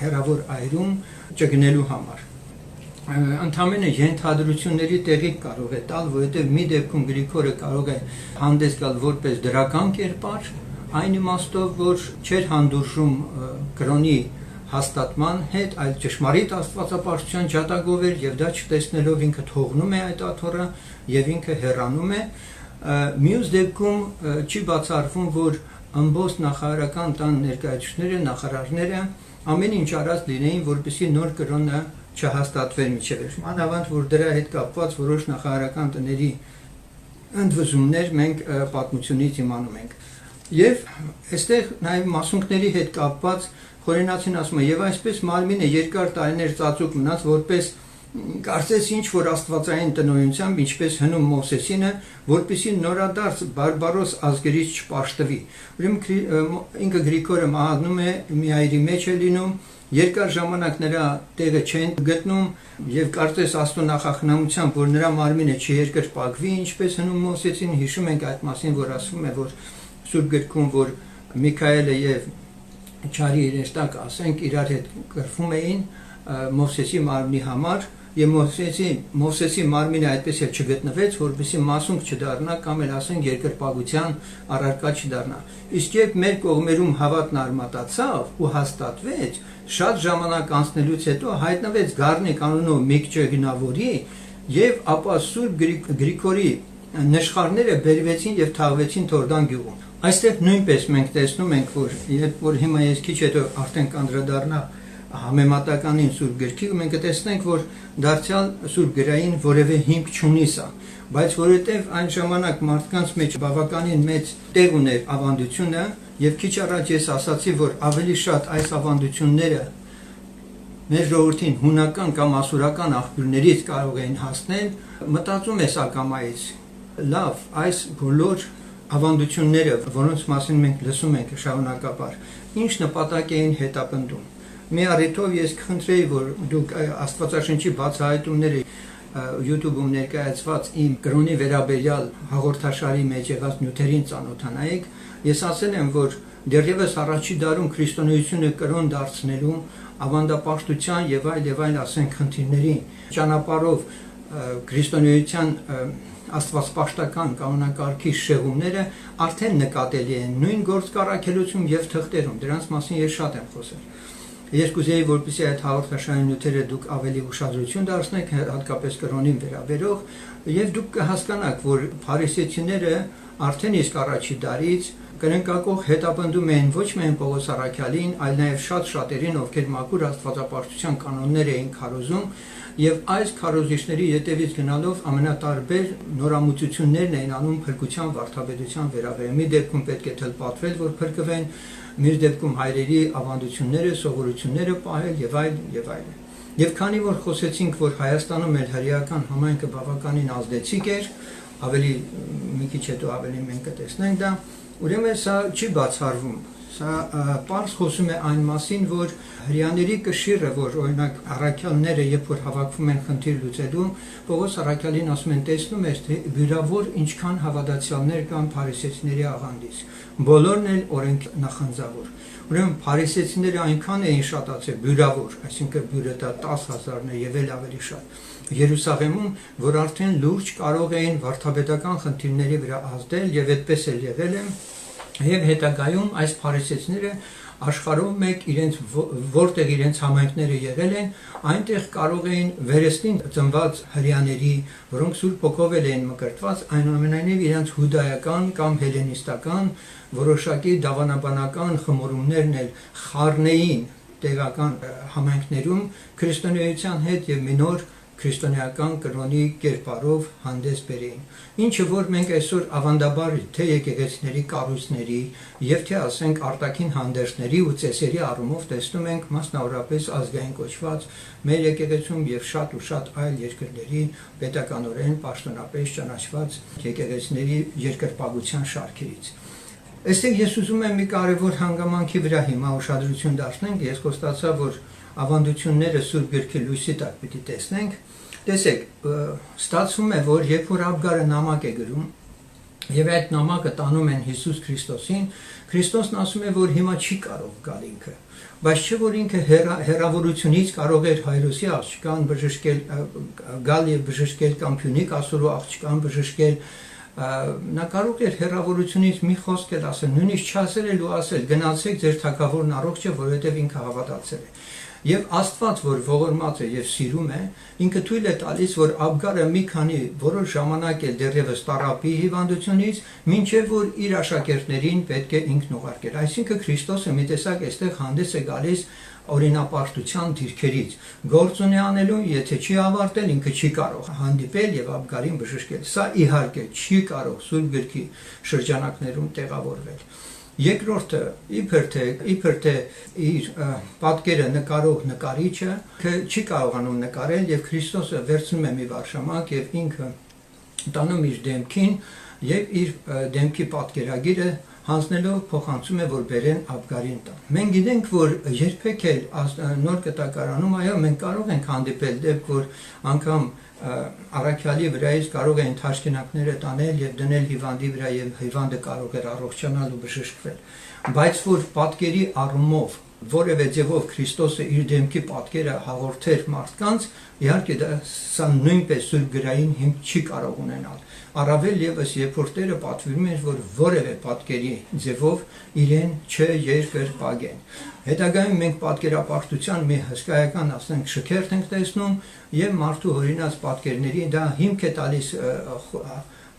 հերավոր այրում ճգնելու համար։ Ընդամենը ենթադրությունների տեղիք կարող է տալ, որովհետև մի դեպքում Գրիգորը կարող է հանդես գալ որպես դրական կերպար, այն իմաստով, որ չէր հանդուրժում կրոնի հաստատման հետ, այլ ճշմարիտ աստվածապարծության ջատագով էր եւ դա չտեսնելով ինքը թողնում է այդ աթոռը եւ ինքը հեռանում է։ Մյուս դեպքում չի բացառվում, որ ամբողջ նախարարական տան ներկայացուցիչները, նախարարները ամեն ինչ արած լինեին, որպեսզի նոր կրոնը չհաստատվեր միջև։ Մանավանդ որ դրա հետ կապված որոշ նախարարական տների ընդվզումներ մենք պատմությունից իմանում ենք։ Եվ այստեղ նաև մասունքների հետ կապված Խորենացին ասում է, եւ այսպես Մարմինը երկար տարիներ ծածուկ մնաց որպես կարծես ինչ որ աստվածային տնօրինությամբ, ինչպես հնում Մովսեսինը, որպեսզի նորադարձ բարբարոս ազգերից չպաշտվի։ Ուրեմն ինքը Գրիգորը մահանում է, մի այրի մեջ է լինում երկար ժամանակ նրա տեղը չեն գտնում եւ կարծես Աստծո նախախնամությամբ, որ նրա մարմինը չերկրպագվի, ինչպես հնում Մովսեսին, հիշում ենք այդ մասին, որ ասվում է, որ Սուրբ գրքում, որ Միքայելը եւ Չարի երեստակ, ասենք, իրար հետ կրվում էին Մովսեսի մարմնի համար եւ Մովսեսի մարմինը այդպես էլ չգտնվեց, որպեսզի մասունք չդառնա կամ էլ ասենք երկրպագության առարկա չդառնա։ Իսկ երբ մեր կողմերում հավատն արմատացավ ու հաստատվեց, շատ ժամանակ անցնելուց հետո հայտնվեց Գառնիկ անունով մի ճգնավորի եւ ապա Սուրբ Գրիգորի նշխարները բերվեցին եւ թաղվեցին Թորդան գյուղում։ Այստեղ նույնպես մենք տեսնում ենք, որ երբ որ հիմա ես քիչ հետո արդեն կանդրադառնա համեմատականին Սուրբ գրքի, մենք կտեսնենք, որ դարձյալ Սուրբ գրային որևէ հիմք չունի սա, բայց որովհետև այն ժամանակ մարդկանց մեջ բավականին մեծ տեղ ուներ ավանդությունը, եւ քիչ առաջ ես ասացի, որ ավելի շատ այս ավանդությունները մեր ժողովրդին հունական կամ ասորական աղբյուրներից կարող էին հասնել, մտածում ես ակամայից, լավ, այս բոլոր ավանդությունները, որոնց մասին մենք լսում ենք շարունակապար, ինչ նպատակ էին հետապնդում։ Մի առիթով ես կխնդրեի, որ դուք Աստվածաշնչի բացահայտումները YouTube-ում ներկայացված իմ կրոնի վերաբերյալ հաղորդաշարի մեջ եղած նյութերին ծանոթանայիք, ես ասել եմ, որ դեռևս առաջի դարում քրիստոնեությունը կրոն դարձնելու ավանդապաշտության եւ այլ ասենք խնդիրների ճանապարհով քրիստոնեության աստվածպաշտական կանոնակարգի շեղումները արդեն նկատելի են նույն գործկառաքելություն եւ թղթերում, դրանց մասին ես շատ եմ խոսել։ Ես կուզեի, որպեսզի այդ հաղորդաշարի նյութերը դուք ավելի ուշադրություն դարձնեք, հատկապես կրոնին վերաբերող, եւ դուք կհասկանաք, որ փարիսեցիները արդեն իսկ առաջի դարից կրնկակող հետապնդում էին ոչ միայն Պողոս առաքյալին, այլ նաեւ շատ շատերին, ովքեր մաքուր աստվածապաշտության կանոններ էին քարոզում, եւ այս քարոզիչների ետևից գնալով ամենատարբեր նորամուծություններն էին անում փրկության վարդապետության վերաբերյալ։ Մի դեպքում պետք է թլպատվել, որ փրկվեն, մյուս դեպքում հայրերի ավանդությունները, սովորությունները պահել եւ այլ։ Եվ քանի որ խոսեցինք, որ Հայաստանում էլ հրեական համայնքը բավականին ազդեցիկ էր, ավելի մի քիչ հետո ավելի մենք կտեսնենք դա, ուրեմն սա չի բացառվում։ Սա պարզ խոսում է այն մասին, որ հրեաների կշիռը, որ օրինակ առաքյալները, երբ որ հավաքվում են խնդիր լուծելու, Պողոս առաքյալին ասում են, տեսնում ես, թե վիրավոր ինչքան հավատացյալներ կան փարիսեցիների աղանդից։ Բոլորն էլ օրենք նախանձավոր։ Ուրեմն փարիսեցիները այնքան էին շատացել, վիրավոր, այսինքն վիրը դա 10,000-ն է եւ էլ ավելի շատ։ Երուսաղեմում, որ արդեն լուրջ կարող էին վարդապետական խնդիրների վրա ազդել եւ այդպես էլ եղել է։ Եվ հետագայում այս փարիսեցիները աշխարհում մեկ իրենց որտեղ իրենց համայնքները եղել են, այնտեղ կարող էին վերստին ծնված հրեաների, որոնք Սուրբ Հոգով էին մկրտված, այնուամենայնիվ իրենց հուդայական կամ հելենիստական որոշակի դավանաբանական խմորումներն էլ խառնեին տեղական համայնքներում քրիստոնեության հետ եւ մի նոր քրիստոնեական կրոնի կերպարով հանդես բերեին։ Ինչը որ մենք այսօր ավանդաբար թե եկեղեցիների կառույցների եւ թե ասենք արտաքին հանդերձների ու ծեսերի առումով տեսնում ենք մասնավորապես ազգային կոչված մեր եկեղեցում եւ շատ այլ երկրների պետականորեն պաշտոնապես ճանաչված եկեղեցիների երկրպագության շարքերից։ Այստեղ ես ուզում եմ մի կարևոր հանգամանքի վրա հիմա ուշադրություն դարձնենք, ես կոստացա, որ ավանդությունները Սուրբ գրքի լույսի տակ պիտի տեսնենք։ Տեսեք, ստացվում է, որ երբ որ Աբգարը նամակ է գրում եւ այդ նամակը տանում են Հիսուս Քրիստոսին, Քրիստոսն ասում է, որ հիմա չի կարող գալ ինքը, բայց չէ որ ինքը հեռավորությունից կարող էր Հայրոսի աղջկան բժշկել, գալ եւ բժշկել կամ Փյունիկ ասորու աղջկան բժշկել, նա կարող էր հեռավորությունից մի խոսք էլ ասել, նույնիսկ չասել ու ասել, գնացեք ձեր թագավորն առողջ է, որովհետև ինքը հավատացել է։ Եվ Աստված, որ ողորմած է եւ սիրում է, ինքը թույլ է տալիս, որ Աբգարը մի քանի որոշ ժամանակ էլ դեռևս տարապի հիվանդությունից, մինչև որ իր աշակերտներին պետք է ինքն ուղարկել։ Այսինքն Քրիստոսը մի տեսակ այստեղ հանդես է գալիս օրինապարտության դիրքերից։ Գործ ունի անելու, եթե չի ավարտել, ինքը չի կարող հանդիպել եւ Աբգարին բժշկել։ Սա իհարկե չի կարող Սուրբ գրքի շրջանակներում տեղավորվել։ Երկրորդը, իբր թե իր պատկերը նկարող նկարիչը չի կարողանում նկարել եւ Քրիստոսը վերցնում է մի վարշամակ եւ ինքը տանում իր դեմքին եւ իր դեմքի պատկերագիրը հանձնելով փոխանցում է, որ բերեն Աբգարին տան։ Մենք գիտենք, որ երբեք էլ նոր կտակարանում այո մենք կարող ենք հանդիպել դեպք, որ անգամ առաքյալի վրայից կարող են թաշկինակները տանել եւ դնել հիվանդի վրա եւ հիվանդը կարող էր առողջանալ ու բժշկվել, բայց որ պատկերի առումով որևէ ձևով Քրիստոսը իր դեմքի պատկերը հաղորդեր մարդկանց, իհարկե դա սա նույնպես սուրբ գրային հիմք չի կարող ունենալ։ Առավել եւս երբ որ Տերը պատվիրում էր, որ որևէ պատկերի ձևով իրեն չերկրպագեն։ Հետագայում մենք պատկերապարտության մի հսկայական, ասենք, շքերթ ենք տեսնում եւ մարդու օրինած պատկերների դա հիմք է տալիս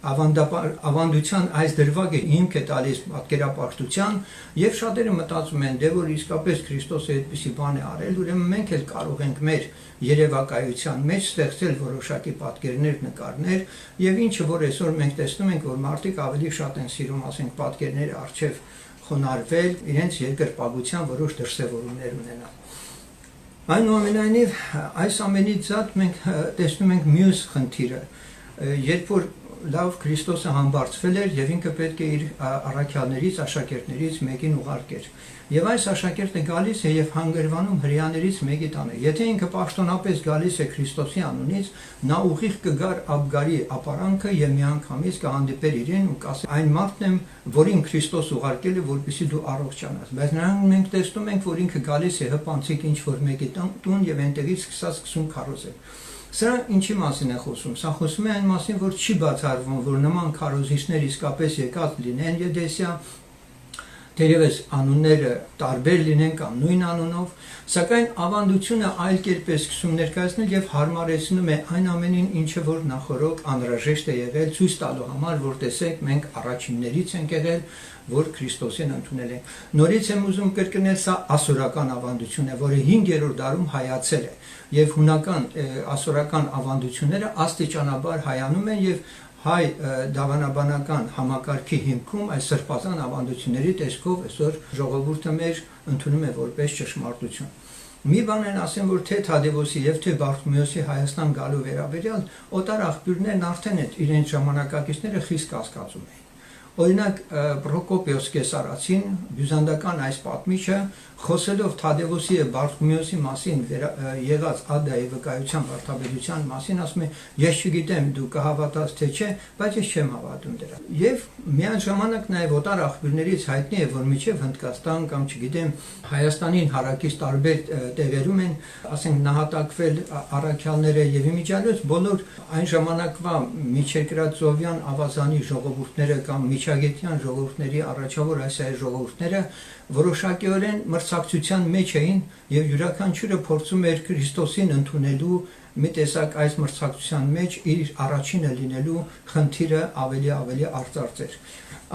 ավանդության այս դրվագը հիմք է տալիս պատկերապարտության եւ շատերը մտածում են դե որ իսկապես Քրիստոսը այդպիսի բան է արել, ուրեմն մենք էլ կարող ենք մեր երևակայության մեջ ստեղծել որոշակի պատկերներ, նկարներ եւ ինչը որ այսօր մենք տեսնում ենք, որ մարդիկ ավելի շատ են սիրում, ասենք, պատկերները առջև խոնարհվել, իրենց երկրպագության որոշ դրսևորումներ ունենալ։ Այնուամենայնիվ այս ամենից զատ մենք տեսնում ենք մյուս խնդիրը, երբ որ լավ Քրիստոսը համբարձվել էր եւ ինքը պետք է իր առաքյալներից, աշակերտներից մեկին ուղարկեր։ Եվ այս աշակերտը գալիս է եւ հանգրվանում հրեաներից մեկի տանը։ Եթե ինքը պաշտոնապես գալիս է Քրիստոսի անունից, նա ուղիղ կգար Աբգարի ապարանքը եւ միանգամից կհանդիպեր իրեն ու կասի. «Այն մարդն եմ, որին Քրիստոս ուղարկել է, որպեսզի դու առողջանաս»։ Բայց նրանք մենք տեսնում ենք, որ ինքը գալիս է հպանցիկ ինչ որ մեկի տուն եւ այնտեղից սկսում քարոզել։ Սա ինչի մասին է խոսում։ Սա խոսում է այն մասին, որ չի բացառվում, որ նման քարոզիչներ իսկապես եկած լինեն Եդեսիա, թերևս անունները տարբեր լինեն կամ նույն անունով, սակայն ավանդությունը այլ կերպ է սկսում ներկայացնել եւ հարմարեցնում է այն ամենին, ինչը որ նախորոք անհրաժեշտ է եղել ցույց տալու համար, որ տեսեք մենք առաջիններից ենք եղել, որ Քրիստոսին ընդունել են։ Նորից եմ ուզում կրկնել, սա ասորական ավանդություն է, որը 5-րդ դարում հայացել է եւ հունական ասորական ավանդությունները աստիճանաբար հայանում են եւ հայ դավանաբանական համակարգի հիմքում այս սրբազան ավանդությունների տեսքով այսօր ժողովուրդը մեր ընդունում է որպես ճշմարտություն։ Մի բան են ասեմ, որ թե Թադևոսի եւ թե Բարթմեոսի Հայաստան գալու վերաբերյալ օտար աղբյուրներն արդեն իրենց ժամանակակիցները խիստ կասկածում էին։ Օրինակ Պրոկոպիոս Կեսարացին, բյուզանդական այս պատմիչը, խոսելով Թադևոսի եւ Բարթմեոսի մասին եղած ադայի վկայության վարդապետության մասին, ասում է. «Ես չգիտեմ դու կհավատաս թե չէ, բայց ես չեմ հավատում դրան»։ Եվ միաժամանակ նաեւ օտար աղբյուրներից հայտնի է, որ միջև Հնդկաստան կամ չգիտեմ Հայաստանին հարակից տարբեր տեղերում են, ասենք, նահատակվել առաքյալները եւ իմիջիալոց բոլոր այն ժամանակվա միջերկրածովյան ավազանի ժողովուրդները կամ միջագետյան ժողովուրդների առաջավոր Ասիայի ժողովուրդները որոշակիորեն մրցակցության մեջ էին եւ յուրաքանչյուրը փորձում էր Քրիստոսին ընդունելու մի տեսակ այս մրցակցության մեջ իր առաջինը լինելու խնդիրը ավելի արծարծ էր։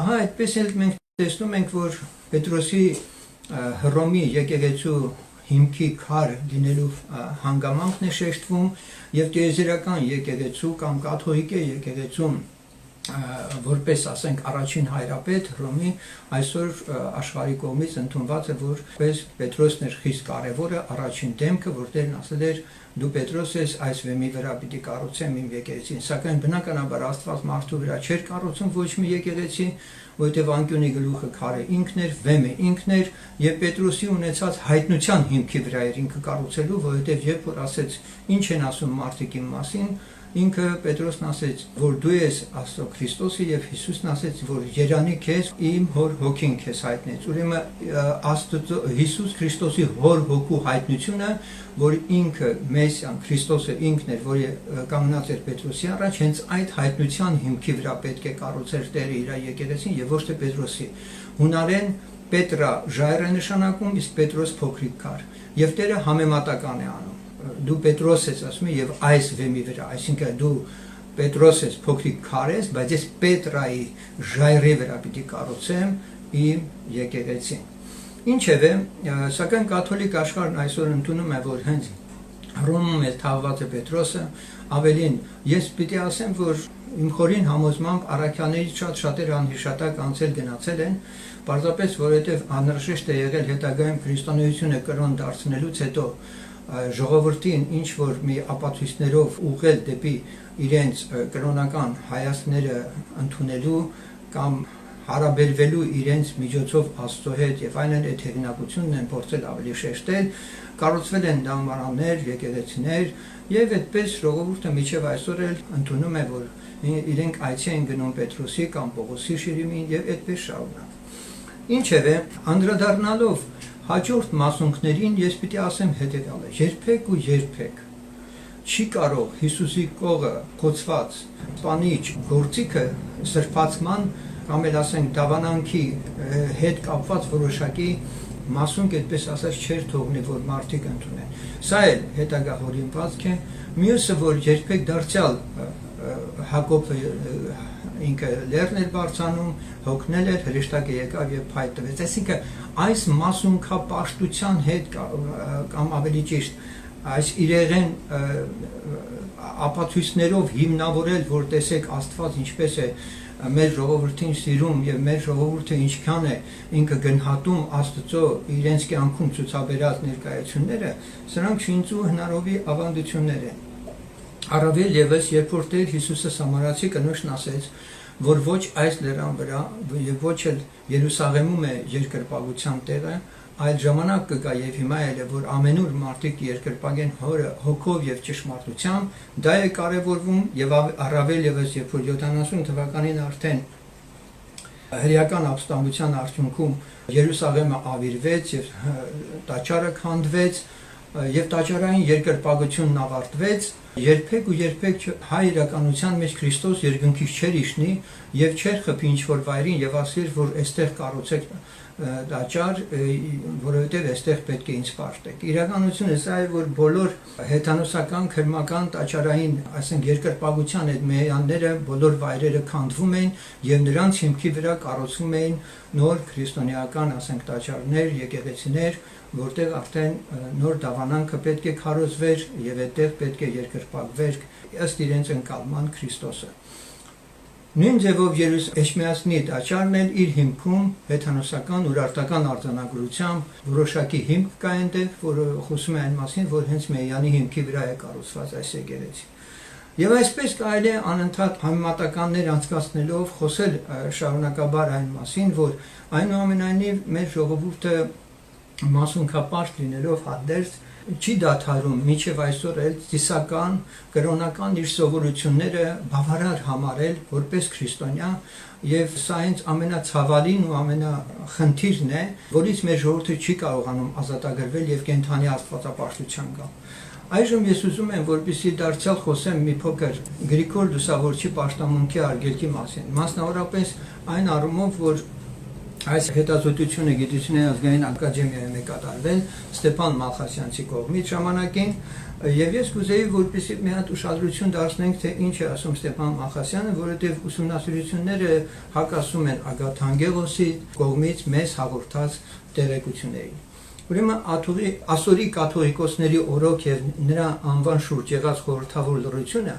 Ահա այդպես էլ մենք տեսնում ենք, որ Պետրոսի Հռոմի եկեղեցու հիմքի քար լինելու հանգամանքն է շեշտվում եւ տիեզերական եկեղեցու կամ կաթողիկե եկեղեցու որպես ասենք առաջին հայրապետ Հռոմի այսօր աշխարհի կողմից ընդունված է որպես Պետրոսն էր խիստ կարևորը առաջին դեմքը, որտեղն ասել էր դու Պետրոս ես, այս վեմի վրա պիտի կառուցեմ իմ եկեղեցին, սակայն բնականաբար Աստված մարդու վրա չէր կառուցում ոչ մի եկեղեցի, որտեղ անկյունի գլուխը քարը ինքն էր, վեմը ինքն էր եւ Պետրոսի ունեցած հայտնության հիմքի վրա էր ինքը կառուցելու, որովհետեւ երբ որ ասեց ինչ են ասում մարդիկ իմ մասին, ինքը Պետրոսն ասեց, որ դու ես Աստծո Քրիստոսը եւ Հիսուսն ասեց, որ երանի քեզ իմ հոր հոգին քեզ հայտնեց։ Ուրեմն Աստծո Հիսուս Քրիստոսի հոր հոգու հայտնությունը, որ ինքը Մեսիան Քրիստոսը ինքն էր, որ կանգնած էր Պետրոսի առաջ, հենց այդ հայտնության հիմքի վրա պետք է կառուցեր Տերը իր եկեղեցին եւ ոչ թե Պետրոսի։ Հունարեն Պետրա ժայռ է նշանակում, իսկ Պետրոս փոքրիկ քար։ Եվ Տերը համեմատական է անում։ Դու Պետրոս ես ասում եւ այս վեմի վրա, այսինքն դու Պետրոս ես փոքրիկ քար ես, բայց ես Պետրայի ժայռի վրա պիտի կառուցեմ իմ եկեղեցին։ Ինչևէ, սակայն կաթոլիկ աշխարհն այսօր ընդունում է, որ հենց Հռոմում է թաղված է Պետրոսը, ավելին ես պիտի ասեմ, որ իմ խորին համոզմամբ առաքյալներից շատերը անհիշատակ անցել գնացել են, պարզապես որովհետև անհրաժեշտ է եղել հետագայում քրիստոնեությունը կրոն դարձնելուց հետո ժողովրդին ինչ որ մի ապացույցներով ուղղել դեպի իրենց կրոնական հայացքները ընդունելու կամ հարաբերվելու իրենց միջոցով Աստծո հետ եւ այլն այդ հեղինակությունն են փորձել ավելի շեշտել, կառուցվել են դամբարաններ, եկեղեցիներ եւ այդպես ժողովուրդը միջև այսօր էլ ընդունում է, որ իրենք այցի են գնում Պետրոսի կամ Պողոսի շիրիմին եւ այդպես շարունակ։ Ինչևէ, անդրադառնալով հաջորդ մասունքներին ես պիտի ասեմ հետեւյալը. երբեք ու երբեք չի կարող Հիսուսի կողը խոցված սպանիչ գործիքը սրբացման կամ էլ ասենք դավանանքի հետ կապված որոշակի մասունք այդպես ասած չէր թողնի, որ մարդիկ ընդունեն։ Սա էլ հետագա հորինվածք է, մյուսը, որ երբեք դարձյալ Հակոբը ինքը լեռն էր բարձանում, հոգնել էր, հրեշտակը եկավ եւ փայտ տվեց։ Այսինքն այս մասունքապաշտության հետ կամ ավելի ճիշտ այս իրեղեն ապացույցներով հիմնավորել, որ տեսեք Աստված ինչպես է մեր ժողովրդին սիրում եւ մեր ժողովուրդը ինչքան է ինքը գնահատում Աստծո իրենց կյանքում ցուցաբերած ներկայությունները, սրանք շինծու հնարովի ավանդություններ են։ Առավել եւս, երբ որ Տեր Հիսուսը Սամարացի կնոջն ասեց, որ ոչ այս լեռան վրա եւ ոչ էլ Երուսաղեմում է երկրպագության տեղը, այլ ժամանակ կգա եւ հիմա էլ է, որ ամենուր մարդիկ երկրպագեն Հորը հոգով եւ ճշմարտությամբ, դա է կարեւորվում եւ առավել եւս, երբ որ 70 թվականին արդեն հրեական ապստամբության արդյունքում Երուսաղեմը ավիրվեց եւ տաճարը քանդվեց եւ տաճարային երկրպագությունն ավարտվեց, երբեք ու երբեք հայ իրականության մեջ Քրիստոս երկնքից չէր իջնի եւ չէր խփի ինչ-որ վայրին եւ ասիր, որ այստեղ կառուցեք տաճար, որովհետեւ այստեղ պետք է ինձ պարտեք։ Իրականությունը սա է, որ բոլոր հեթանոսական քրմական տաճարային, ասենք երկրպագության այդ մեյանները, բոլոր վայրերը քանդվում էին եւ նրանց հիմքի վրա կառուցվում էին նոր քրիստոնեական, ասենք տաճարներ, եկեղեցիներ, որտեղ արդեն նոր դավանանքը պետք է քարոզվեր եւ այդտեղ պետք է երկրպագվեր ըստ իրենց ընկալման Քրիստոսը։ Նույն ձևով Էջմիածնի տաճարն էլ իր հիմքում հեթանոսական ուրարտական արձանագրությամբ որոշակի հիմք կա այնտեղ, որը խոսում է այն մասին, որ հենց Մեյանի հիմքի վրա է կառուցված այս եկեղեցին։ Եվ այսպես կարելի է անընդհատ համեմատականներ անցկացնելով խոսել շարունակաբար այն մասին, որ այնուամենայնիվ մեր ժողովուրդը մասունքապաշտ լինելով հանդերձ չի դադարում մինչև այսօր էլ ծիսական, կրոնական իր սովորությունները բավարար համարել որպես քրիստոնյա եւ սա հենց ամենացավալին ու ամենախնդիրն է, որից մեր ժողովուրդը չի կարողանում ազատագրվել եւ կենթանի աստվածապաշտության գալ։ Այժմ ես ուզում եմ, որպեսզի դարձյալ խոսեմ մի փոքր Գրիգոր Լուսավորչի պաշտամունքի արգելքի մասին, մասնավորապես այն առումով, որ այս հետազոտությունը Գիտությունների ազգային ակադեմիայում է կատարվել Ստեփան Մալխասյանցի կողմից ժամանակին եւ ես կուզեի որպեսզի մի հատ ուշադրություն դարձնենք թե ինչ է ասում Ստեփան Մալխասյանը, որովհետեւ ուսումնասիրությունները հակասում են Ագաթանգելոսի կողմից մեզ հաղորդած տեղեկություններին։ Ուրեմն ասորի կաթողիկոսների օրոք եւ նրա անվան շուրջ եղած խորհրդավոր լռությունը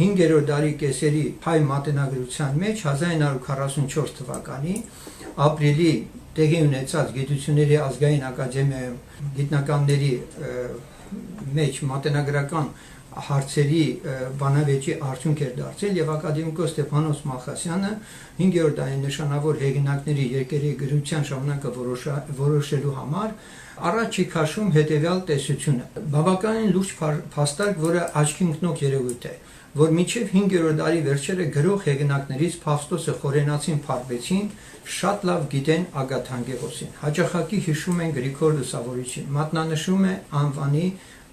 5-րդ դարի կեսերի հայ մատենագրության մեջ 1944 թվականի ապրիլի տեղի ունեցած Գիտությունների ազգային ակադեմիայում գիտնականների մեջ մատենագրական հարցերի բանավեճի արդյունք էր դարձել եւ ակադեմիկոս Ստեփանոս Մալխասյանը 5-րդ դարի նշանավոր հեղինակների երկերի գրության ժամանակը որոշելու համար առաջ չի քաշում հետեւյալ տեսությունը։ Բավականին լուրջ փաստարկ, որը աչքի ընկնող երևույթ է, որ մինչև 5-րդ դարի վերջերը գրող հեղինակներից Փավստոսը Խորենացին փառվեցին, շատ լավ գիտեն Ագաթանգելոսին։ Հաճախակի հիշում են Գրիգոր Լուսավորիչին, մատնանշում է անվանի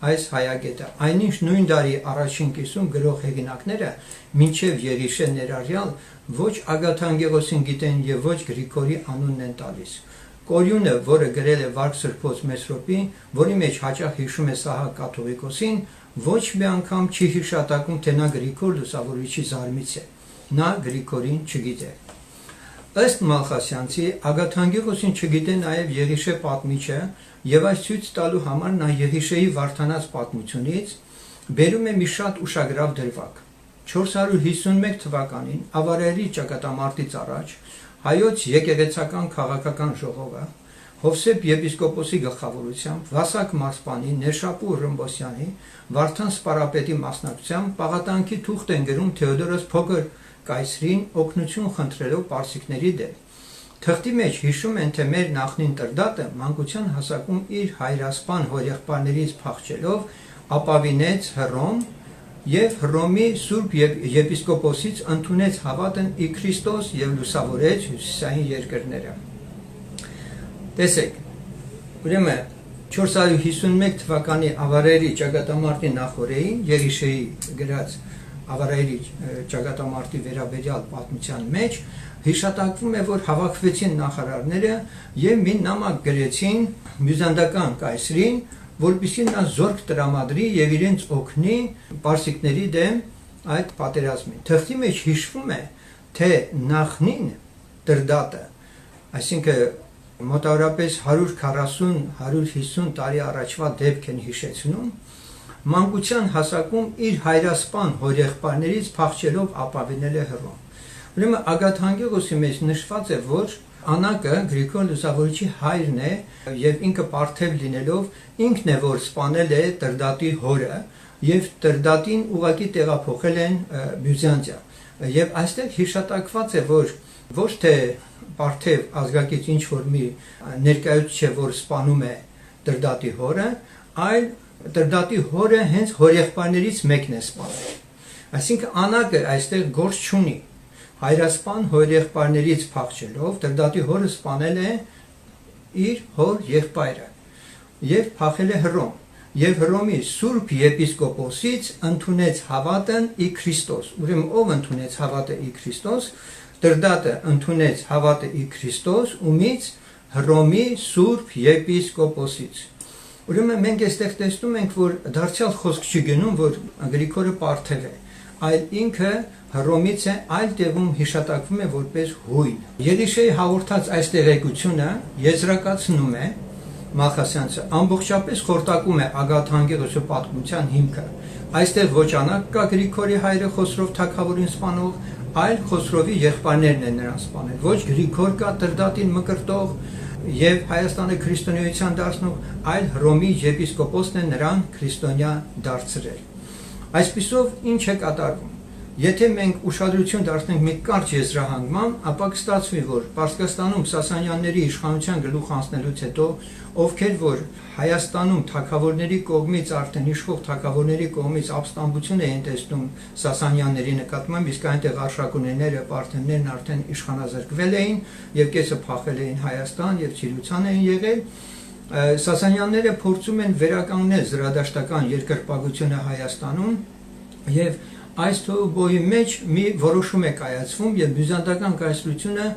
այս հայագետը։ Այնինչ նույն դարի առաջին կեսում գրող հեղինակները մինչև Եղիշե ներառյալ ոչ Ագաթանգելոսին գիտեն եւ ոչ Գրիգորի անունն են տալիս։ Կորյունը, որը գրել է Վարք Սրբոց Մեսրոպին, որի մեջ հաճախ հիշում է Սահակ կաթողիկոսին, ոչ մի անգամ չի հիշատակում, թե նա Գրիգոր Լուսավորիչի զարմից է։ Նա Գրիգորին չգիտե։ Ըստ Մալխասյանցի, Ագաթանգելոսին չգիտե նաև Եղիշե պատմիչը եւ այս ցույց տալու համար նա Եղիշեի վարդանած պատմությունից բերում է մի շատ ուշագրավ դրվագ։ 451 թվականին Ավարայրի ճակատամարտից առաջ հայոց եկեղեցական քաղաքական ժողովը Հովսեփ եպիսկոպոսի գլխավորությամբ Վասակ Մարսպանի, Ներշապու Ռմբոսյանի, Վարդան Սպարապետի մասնակցությամբ պաղատանքի թուղթ են գրում Թեոդորոս Փոքր կայսրին օգնություն խնդրելով պարսիկների դեմ։ Թղթի մեջ հիշում են, թե մեր նախնին Տրդատը մանկության հասակում իր հայրասպան հորեղբայրներից փախչելով ապավինեց Հռոմ եւ Հռոմի Սուրբ եպիսկոպոսից ընդունեց հավատն ի Քրիստոս եւ լուսավորեց հյուսիսային երկրները։ Տեսեք, ուրեմն 451 թվականի ավարերի ճակատամարտի նախօրեին Եղիշեի գրած ավարերի ճակատամարտի վերաբերյալ պատմության մեջ հիշատակվում է, որ հավաքվեցին նախարարները եւ մի նամակ գրեցին բյուզանդական կայսրին, որպեսզի նա զորք տրամադրի եւ իրենց օգնի պարսիկների դեմ այդ պատերազմին։ Թղթի մեջ հիշվում է, թե նախնին Տրդատը, այսինքն մոտավորապես 140-150 տարի առաջվա դեպք են հիշեցնում, մանկության հասակում իր հայրասպան հորեղբայրներից փախչելով ապավինել է Հռոմ։ Ուրեմն Ագաթանգեղոսի մեջ նշված է, որ Անակը Գրիգոր Լուսավորիչի հայրն է եւ ինքը Պարթև լինելով ինքն է, որ սպանել է Տրդատի հորը եւ Տրդատին ուղակի տեղափոխել են Բյուզանդիա։ Եվ այստեղ հիշատակված է, որ ոչ թե Պարթև ազգակից ինչ որ մի ներկայացուցիչ է, որ սպանում է Տրդատի հորը, այլ Տրդատի հորը հենց հորեղբայրներից մեկն է սպանել։ Այսինքն Անակը այստեղ գործ չունի։ Հայրասպան հորեղբայրներից փախչելով Տրդատի հորը սպանել է իր հոր եղբայրը եւ փախել է Հռոմ եւ Հռոմի Սուրբ եպիսկոպոսից ընդունեց հավատն ի Քրիստոս։ Ուրեմն ով ընդունեց հավատը ի Քրիստոս? Տրդատը ընդունեց հավատը ի Քրիստոս ումից Հռոմի Սուրբ եպիսկոպոսից։ Ուրեմն մենք այստեղ տեսնում ենք, որ դարձյալ խոսք չի գնում, որ Գրիգորը Պարթև է, այլ ինքը Հռոմից է, այլ տեղում հիշատակվում է որպես հույն։ Եղիշեի հաղորդած այս տեղեկությունը եզրակացնում է Մալխասյանցը, ամբողջապես խորտակում է Ագաթանգեղոսի պատմության հիմքը։ Այստեղ ոչ Անակ կա Գրիգորի հայրը Խոսրով թագավորին սպանող, այլ Խոսրովի եղբայրներն են նրան սպանել։ Ոչ Գրիգոր կա Տրդատին մկրտող եւ Հայաստանը քրիստոնեության դարձնող, այլ Հռոմի եպիսկոպոսն է նրան քրիստոնյա դարձրել։ Այսպիսով ինչ է կատարվում։ Եթե մենք ուշադրություն դարձնենք մի կարճ եզրահանգման, ապա կստացվի, որ Պարսկաստանում Սասանյանների իշխանության գլուխ անցնելուց հետո, ովքեր որ Հայաստանում թագավորների կողմից արդեն իշխող թագավորների կողմից ապստամբություն էին տեսնում Սասանյանների նկատմամբ, իսկ այնտեղ արշակունիները, պարթևներն արդեն իշխանազրկվել էին եւ կեսը փախել էին Հայաստան եւ ցիրուցան էին եղել, Սասանյանները փորձում են վերականգնել զրադաշտական երկրպագությունը Հայաստանում եւ այս բոյի մեջ մի որոշում է կայացվում եւ բյուզանդական կայսրությունը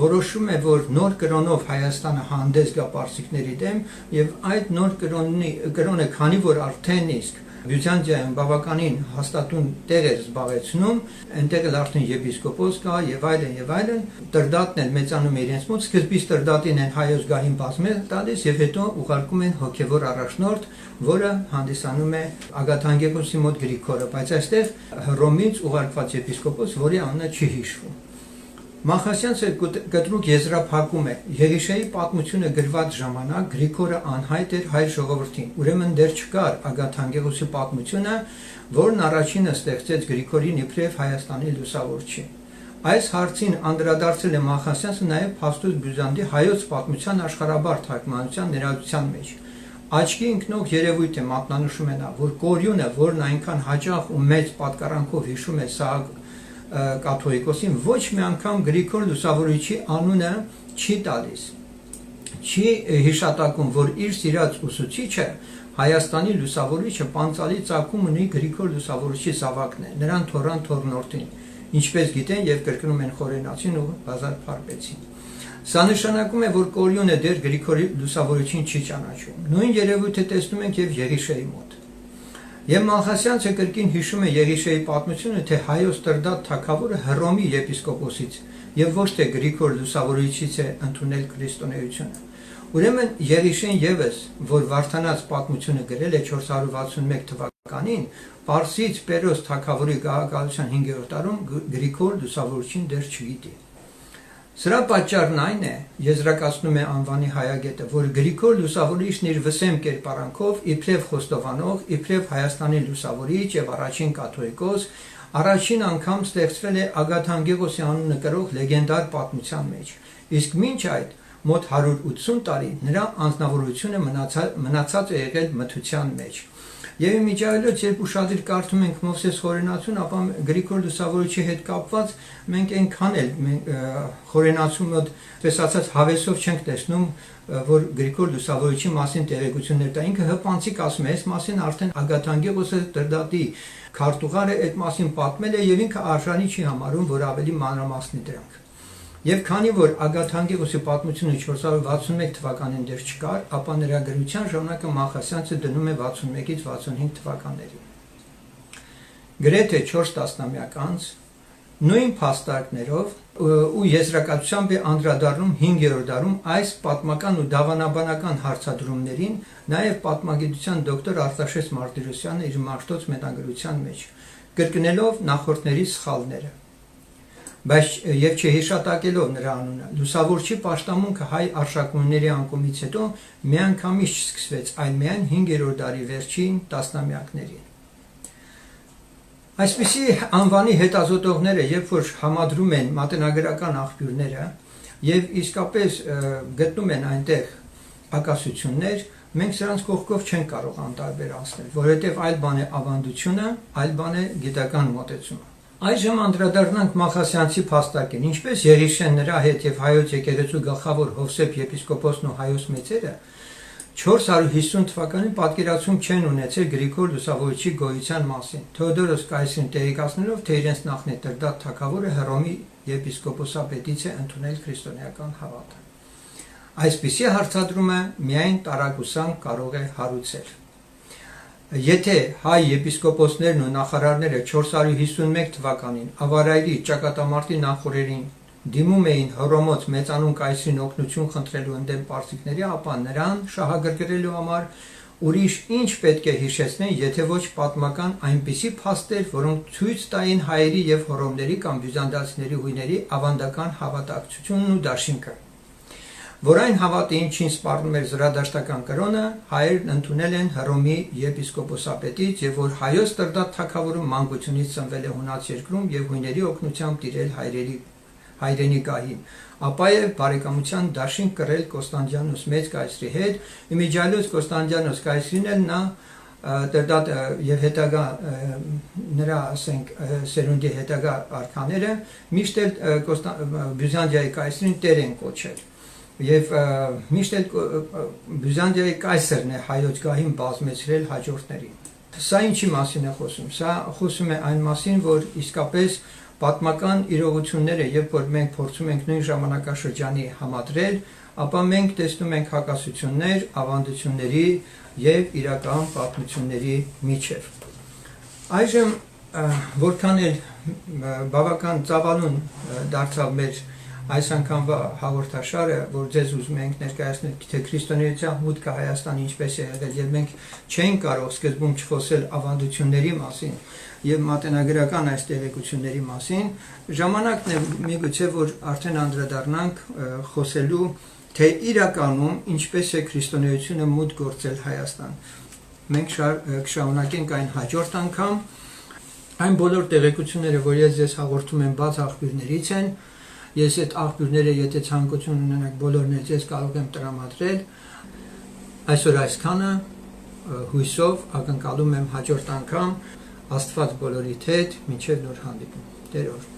որոշում է, որ նոր կրոնով Հայաստանը հանդես գա պարսիկների դեմ եւ այդ նոր կրոնը, քանի որ արդեն իսկ Բյուզանդիայում բավականին հաստատուն տեղ էր զբաղեցնում, այնտեղ էլ արդեն եպիսկոպոս կա եւ այլն, Տրդատն էլ մեծանում է իրենց մոտ, սկզբից Տրդատին են հայոց գահին բազմել տալիս եւ հետո ուղարկում են հոգեվոր առաջնորդ, որը հանդիսանում է Ագաթանգեղոսի մոտ Գրիգորը, բայց այստեղ Հռոմից ուղարկված եպիսկոպոս, որի անունը չի հիշվում։ Մալխասյանցը կտրուկ եզրափակում է Եղիշեի պատմությունը գրված ժամանակ Գրիգորը անհայտ էր հայ ժողովրդին, ուրեմն դեռ չկար Ագաթանգեղոսի պատմությունը, որն առաջինը ստեղծեց Գրիգորին իբրև Հայաստանի լուսավորչի։ Այս հարցին անդրադարձել է Մալխասյանցը նաև Փաստուս Բյուզանդի հայոց պատմության աշխարհաբար թարգմանության ներածության մեջ։ Աչքի ընկնող երևույթ է, մատնանշում է նա, որ Կորյունը, որն այնքան հաճախ ու մեծ պատկարանքով հիշում է Սահակ կաթողիկոսին, ոչ մի անգամ Գրիգոր Լուսավորիչի անունը չի տալիս, չի հիշատակում, որ իր սիրած ուսուցիչը Հայաստանի լուսավորիչը պանծալի ծագում ունի Գրիգոր Լուսավորիչի զավակն է, նրան թորան թորնորդին, ինչպես գիտեն եւ կրկնում են խորենացին ու բազար փարպեցին։ Սա նշանակում է, որ Կորյունը դեռ Գրիգորի Լուսավորիչին չի ճանաչում։ Նույն երևույթը տեսնում ենք եւ Եղիշեի մոտ։ Եվ Մալխասյանցը կրկին հիշում է Եղիշեի պատմությունը, թե հայոց Տրդատ թագավորը Հռոմի եպիսկոպոսից եւ ոչ թե Գրիգոր Լուսավորիչից է ընդունել քրիստոնեությունը։ Ուրեմն Եղիշեն եւս, որ Վարդանաց պատմությունը գրել է 461 թվականին, Պարսից Պերոս թագավորի գահակալության 5-րդ տարում Գրիգոր Լուսավորիչին դեռ չգիտի։ Սրա պատճառն այն է, եզրակացնում է անվանի հայագետը, որ Գրիգոր Լուսավորիչն իր վսեմ կերպարանքով, իբրև խոստովանող, իբրև Հայաստանի լուսավորիչ եւ առաջին կաթողիկոս, առաջին անգամ ստեղծվել է Ագաթան Գեղոսի անունը կրող լեգենդար պատմության մեջ, իսկ մինչ այդ մոտ 180 տարի նրա անձնավորությունը մնացած է եղել մթության մեջ։ Եվ իմիջիայլոց, երբ ուշադիր կարդում ենք Մովսես խորենացուն, ապա Գրիգոր Լուսավորչի հետ կապված մենք այնքան էլ խորենացու մոտ տեսածած հավեսով չենք տեսնում, որ Գրիգոր Լուսավորչի մասին տեղեկություններ տա։ Ինքը հպանցիկ ասում է, այս մասին արդեն Ագաթան Գեղոսը Տրդատի քարտուղարը այդ մասին պատմել է եւ ինքը արժանի չի համարում, որ ավելի մանրամասնի դրանք։ Եվ քանի որ Ագաթան Գեղոսի պատմությունը 461 թվականին դեռ չկար, ապա նրա գրության ժամանակը Մախասյանցը դնում է 61-ից 65 թվականներին։ Գրեթե 4 տասնամյակ անց նույն փաստարկներով ու եզրակացությամբ է անդրադառնում 5-րդ դարում այս պատմական ու դավանաբանական հարցադրումներին նաև պատմագիտության դոկտոր Արտաշես Մարտիրոսյանը իր Մաշտոց մետագրության մեջ, կրկնելով նախորդների սխալները։ Բայց եւ չհիշատակելով նրա անունը, Լուսավորչի պաշտամունքը հայ արշակունների անկումից հետո միանգամից չսկսվեց, այլ միայն 5-րդ դարի վերջին տասնամյակներին։ Այսպիսի անվանի հետազոտողները, երբ որ համադրում են մատենագրական աղբյուրները եւ իսկապես գտնում են այնտեղ ակասություններ, մենք սրանց կողքով չենք կարող անտարբեր անցնել, որովհետեւ այլ բան է ավանդությունը, այլ բան է գիտական մոտեցումը։ Այժմ անդրադառնանք Մախասյանցի փաստարկին, ինչպես Եղիշեն նրա հետ եւ հայոց եկեղեցու գլխավոր Հովսեփ եպիսկոպոսն ու հայոց մեծերը 450 թվականին պատկերացում չեն ունեցել Գրիգոր Լուսավորչի գոյության մասին։ Թեոդորոս Կայսրին տեղեկացնելով, թե իրենց նախնի Տրդատ թագավորը Հռոմի եպիսկոպոսապետից է ընդունել քրիստոնեական հավատը։ Այսպիսի հարցադրումը միայն տարակուսանք կարող է հարուցել։ Եթե հայ եպիսկոպոսներն ու նախարարները 451 թվականին ավարայրի ճակատամարտի նախօրերին դիմում էին Հռոմոց մեծանուն կայսրին օգնություն խնդրելու ընդդեմ պարսիկների, ապա նրան շահագրգռելու համար ուրիշ ինչ պետք է հիշեցնեն, եթե ոչ պատմական այնպիսի փաստեր, որոնք ցույց տային հայերի եւ հռոմների կամ բյուզանդացիների հույների ավանդական հավատակցությունն ու դաշինքը, որ այն հավատը, ինչին սպառնում էր զրադաշտական կրոնը, հայերն ընդունել են Հռոմի եպիսկոպոսապետից եւ որ հայոց Տրդատ թագավորը մանկությունից ծնվել է հունած երկրում եւ հույների օգնությամբ տիրել հայրենի գահին, ապա եւ բարեկամության դաշին կրել Կոստանդիանոս մեծ կայսրի հետ, իմիջիայլոց Կոստանդիանոս կայսրին էլ նա Տրդատ եւ հետագա նրա, ասենք, սերունդի հետագա արքաները միշտ էլ Բյուզանդիայի կայսրին տեր են կոչել։ Եվ միշտ էլ Բյուզանդիայի կայսրն է հայոց գահին բազմեցրել հաջորդներին։ Սա ինչի մասին է խոսում։ Սա խոսում է այն մասին, որ իսկապես պատմական իրողությունները, երբ որ մենք փորձում ենք նույն ժամանակաշրջանի համադրել, ապա մենք տեսնում ենք հակասություններ ավանդությունների եւ իրական պատմությունների միջև։ Այժմ որքան էլ բավական ծավալուն դարձավ մեր այս անգամվա հաղորդաշարը, որ ձեզ ուզում ենք ներկայացնել, թե քրիստոնեության մուտքը Հայաստան ինչպես է եղել, եւ մենք չենք կարող սկզբում չխոսել ավանդությունների մասին եւ մատենագրական այս տեղեկությունների մասին, ժամանակն է միգուցե որ արդեն անդրադառնանք խոսելու, թե իրականում ինչպես է քրիստոնեությունը մուտք գործել Հայաստան։ Մենք կշարունակենք այն հաջորդ անգամ։ Այն բոլոր տեղեկությունները, որ ես ձեզ հաղորդում եմ, բաց աղբյուրներից են։ Ես այդ աղբյուրները, եթե ցանկություն ունենաք, բոլորն էլ ձեզ կարող եմ տրամադրել։ Այսօր այսքանը, հույսով ակնկալում եմ հաջորդ անգամ, Աստված բոլորիդ հետ, մինչև նոր հանդիպում։ Տեր օր։